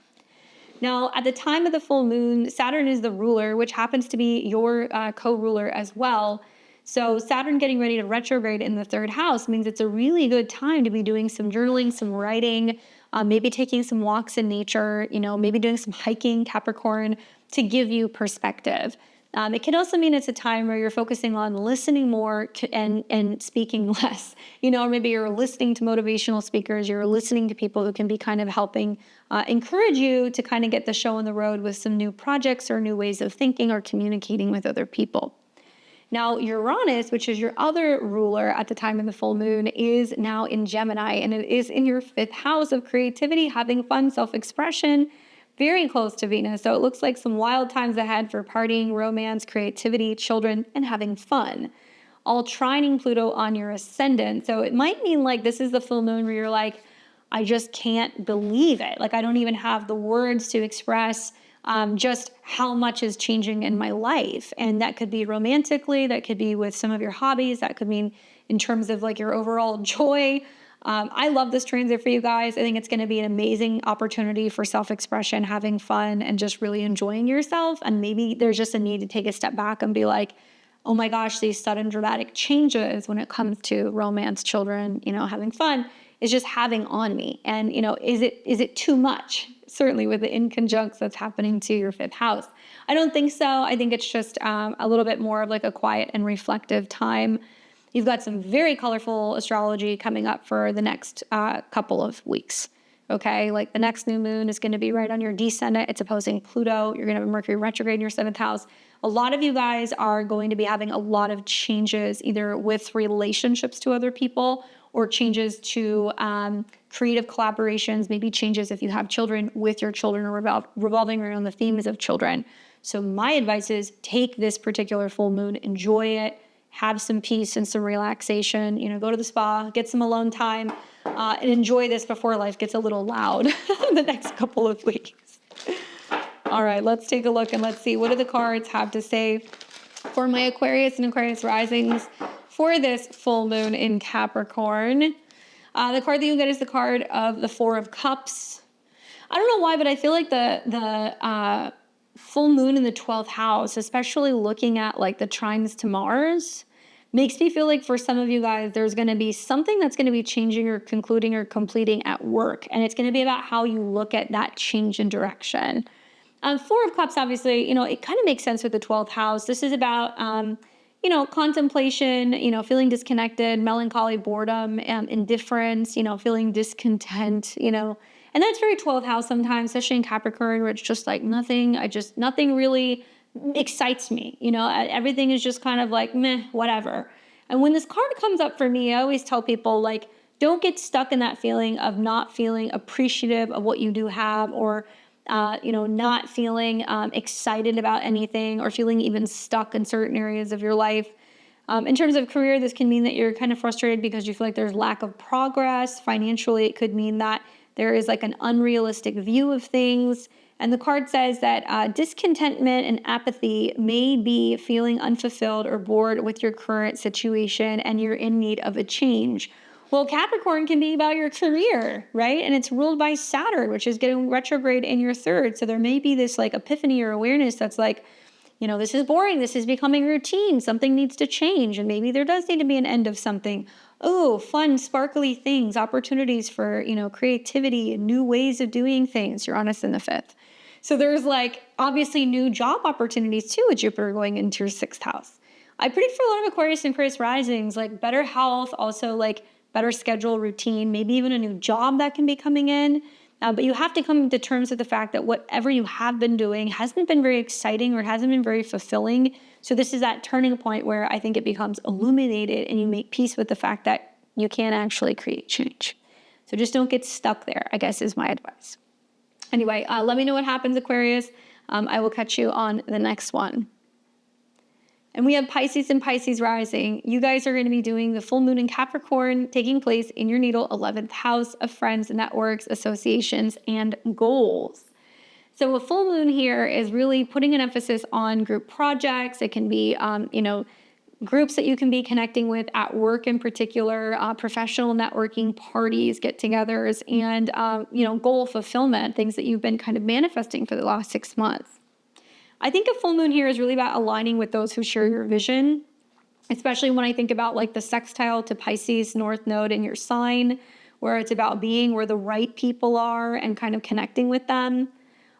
Now, at the time of the full moon, Saturn is the ruler, which happens to be your co-ruler as well. So Saturn getting ready to retrograde in the 3rd house means it's a really good time to be doing some journaling, some writing, maybe taking some walks in nature, maybe doing some hiking, Capricorn, to give you perspective. It can also mean it's a time where you're focusing on listening more and speaking less. Or maybe you're listening to motivational speakers, you're listening to people who can be kind of helping encourage you to kind of get the show on the road with some new projects or new ways of thinking or communicating with other people. Now, Uranus, which is your other ruler at the time of the full moon, is now in Gemini, and it is in your 5th house of creativity, having fun, self-expression, very close to Venus. So it looks like some wild times ahead for partying, romance, creativity, children, and having fun. All trining Pluto on your ascendant. So it might mean like this is the full moon where you're like, I just can't believe it. Like, I don't even have the words to express just how much is changing in my life. And that could be romantically, that could be with some of your hobbies, that could mean in terms of like your overall joy. I love this transit for you guys. I think it's going to be an amazing opportunity for self-expression, having fun, and just really enjoying yourself. And maybe there's just a need to take a step back and be like, oh my gosh, these sudden dramatic changes when it comes to romance, children, having fun is just having on me. And, is it too much? Certainly with the inconjunct that's happening to your 5th house. I don't think so. I think it's just a little bit more of like a quiet and reflective time. You've got some very colorful astrology coming up for the next couple of weeks. Okay, like the next new moon is going to be right on your descendant. It's opposing Pluto. You're going to have Mercury retrograde in your 7th house. A lot of you guys are going to be having a lot of changes, either with relationships to other people or changes to creative collaborations, maybe changes if you have children with your children, or revolving around the themes of children. So my advice is take this particular full moon, enjoy it, have some peace and some relaxation, go to the spa, get some alone time, and enjoy this before life gets a little loud the next couple of weeks. All right, let's take a look and let's see, what do the cards have to say for my Aquarius and Aquarius risings for this full moon in Capricorn? The card that you get is the card of the 4 of Cups. I don't know why, but I feel like the full moon in the 12th house, especially looking at like the trines to Mars, makes me feel like for some of you guys, there's going to be something that's going to be changing or concluding or completing at work. And it's going to be about how you look at that change in direction. 4 of Cups, obviously, it kind of makes sense with the 12th house. This is about, contemplation, feeling disconnected, melancholy, boredom, indifference, feeling discontent, and that's very 12th house sometimes, especially in Capricorn, where it's just like nothing really excites me. Everything is just kind of like, meh, whatever. And when this card comes up for me, I always tell people, like, don't get stuck in that feeling of not feeling appreciative of what you do have, or not feeling excited about anything, or feeling even stuck in certain areas of your life. In terms of career, this can mean that you're kind of frustrated because you feel like there's lack of progress. Financially, it could mean that there is like an unrealistic view of things. And the card says that discontentment and apathy may be feeling unfulfilled or bored with your current situation, and you're in need of a change. Well, Capricorn can be about your career, right? And it's ruled by Saturn, which is getting retrograde in your 3rd. So there may be this like epiphany or awareness that's like, this is boring. This is becoming routine. Something needs to change. And maybe there does need to be an end of something. Oh, fun, sparkly things, opportunities for, creativity and new ways of doing things. Uranus in the 5th. So there's like obviously new job opportunities too with Jupiter going into your 6th house. I predict for a lot of Aquarius and Aquarius risings, like better health, also like better schedule, routine, maybe even a new job that can be coming in. But you have to come to terms with the fact that whatever you have been doing hasn't been very exciting or hasn't been very fulfilling. So this is that turning point where I think it becomes illuminated and you make peace with the fact that you can actually create change. So just don't get stuck there, I guess, is my advice. Anyway, let me know what happens, Aquarius. I will catch you on the next one. And we have Pisces and Pisces rising. You guys are going to be doing the full moon in Capricorn, taking place in your natal 11th house of friends, networks, associations, and goals. So a full moon here is really putting an emphasis on group projects. It can be, groups that you can be connecting with at work in particular, professional networking, parties, get-togethers, and, goal fulfillment, things that you've been kind of manifesting for the last 6 months. I think a full moon here is really about aligning with those who share your vision, especially when I think about like the sextile to Pisces North Node in your sign, where it's about being where the right people are and kind of connecting with them.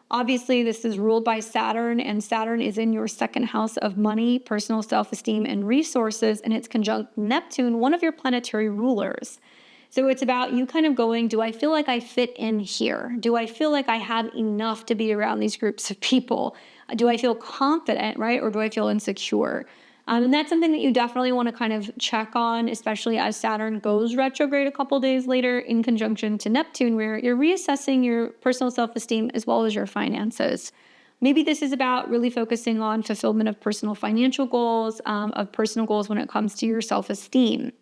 Obviously, this is ruled by Saturn, and Saturn is in your 2nd house of money, personal self-esteem, and resources, and it's conjunct Neptune, one of your planetary rulers. So it's about you kind of going, do I feel like I fit in here? Do I feel like I have enough to be around these groups of people? Do I feel confident, right? Or do I feel insecure? And that's something that you definitely want to kind of check on, especially as Saturn goes retrograde a couple days later in conjunction to Neptune, where you're reassessing your personal self-esteem as well as your finances. Maybe this is about really focusing on fulfillment of personal financial goals, of personal goals when it comes to your self-esteem.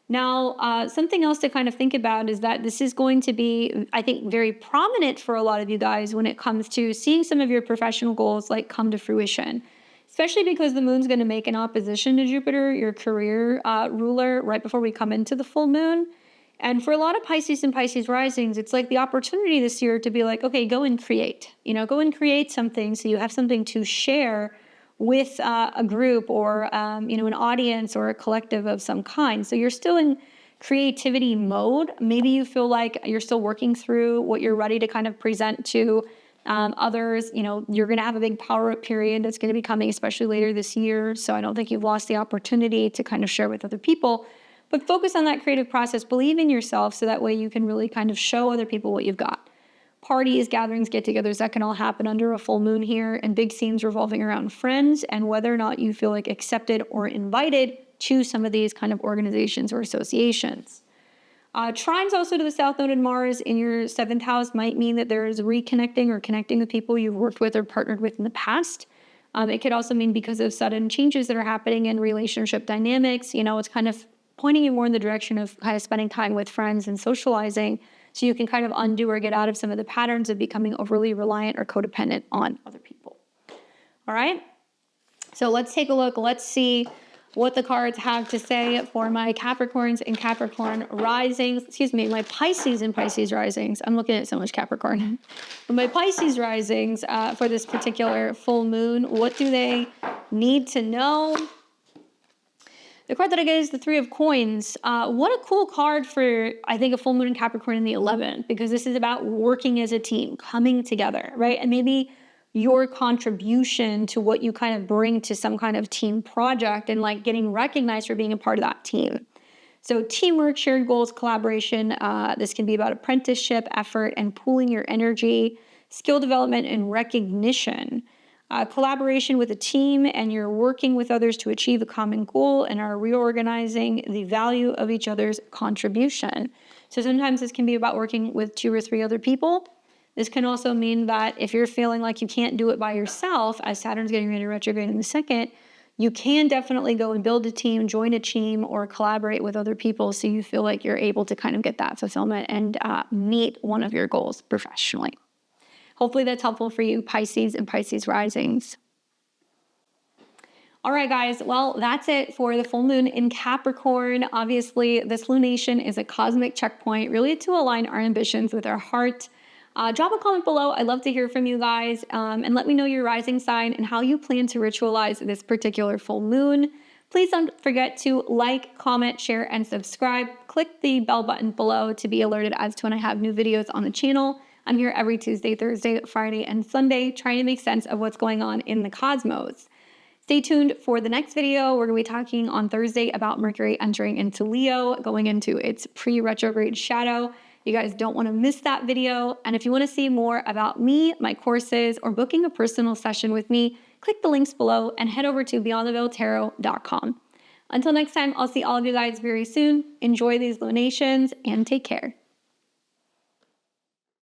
Now, something else to kind of think about is that this is going to be, I think, very prominent for a lot of you guys when it comes to seeing some of your professional goals like come to fruition, especially because the moon's going to make an opposition to Jupiter, your career ruler, right before we come into the full moon. And for a lot of Pisces and Pisces risings, it's like the opportunity this year to be like, okay, go and create, go and create something so you have something to share with a group or, an audience or a collective of some kind. So you're still in creativity mode. Maybe you feel like you're still working through what you're ready to kind of present to others. You're going to have a big power up period that's going to be coming, especially later this year. So I don't think you've lost the opportunity to kind of share with other people. But focus on that creative process. Believe in yourself so that way you can really kind of show other people what you've got. Parties, gatherings, get-togethers, that can all happen under a full moon here, and big themes revolving around friends and whether or not you feel like accepted or invited to some of these kind of organizations or associations. Trines also to the South Node in Mars in your 7th house might mean that there is reconnecting or connecting with people you've worked with or partnered with in the past. It could also mean because of sudden changes that are happening in relationship dynamics, it's kind of pointing you more in the direction of kind of spending time with friends and socializing so you can kind of undo or get out of some of the patterns of becoming overly reliant or codependent on other people. All right? So let's take a look. Let's see what the cards have to say for my Capricorns and Capricorn risings. My Pisces and Pisces risings. I'm looking at so much Capricorn. But my Pisces risings for this particular full moon, what do they need to know? The card that I get is the 3 of Coins. What a cool card for, I think, a full moon in Capricorn in the 11th, because this is about working as a team, coming together, right? And maybe your contribution to what you kind of bring to some kind of team project and like getting recognized for being a part of that team. So teamwork, shared goals, collaboration. This can be about apprenticeship, effort, and pooling your energy, skill development, and recognition. Collaboration with a team, and you're working with others to achieve a common goal and are reorganizing the value of each other's contribution. So sometimes this can be about working with 2 or 3 other people. This can also mean that if you're feeling like you can't do it by yourself, as Saturn's getting ready to retrograde in the 2nd, you can definitely go and build a team, join a team, or collaborate with other people so you feel like you're able to kind of get that fulfillment and meet one of your goals professionally. Hopefully that's helpful for you, Pisces and Pisces risings. All right, guys. Well, that's it for the full moon in Capricorn. Obviously, this lunation is a cosmic checkpoint, really to align our ambitions with our heart. Drop a comment below. I'd love to hear from you guys. And let me know your rising sign and how you plan to ritualize this particular full moon. Please don't forget to like, comment, share, and subscribe. Click the bell button below to be alerted as to when I have new videos on the channel. I'm here every Tuesday, Thursday, Friday, and Sunday trying to make sense of what's going on in the cosmos. Stay tuned for the next video. We're going to be talking on Thursday about Mercury entering into Leo, going into its pre-retrograde shadow. You guys don't want to miss that video. And if you want to see more about me, my courses, or booking a personal session with me, click the links below and head over to beyondtheveiltarot.com. Until next time, I'll see all of you guys very soon. Enjoy these lunations and take care.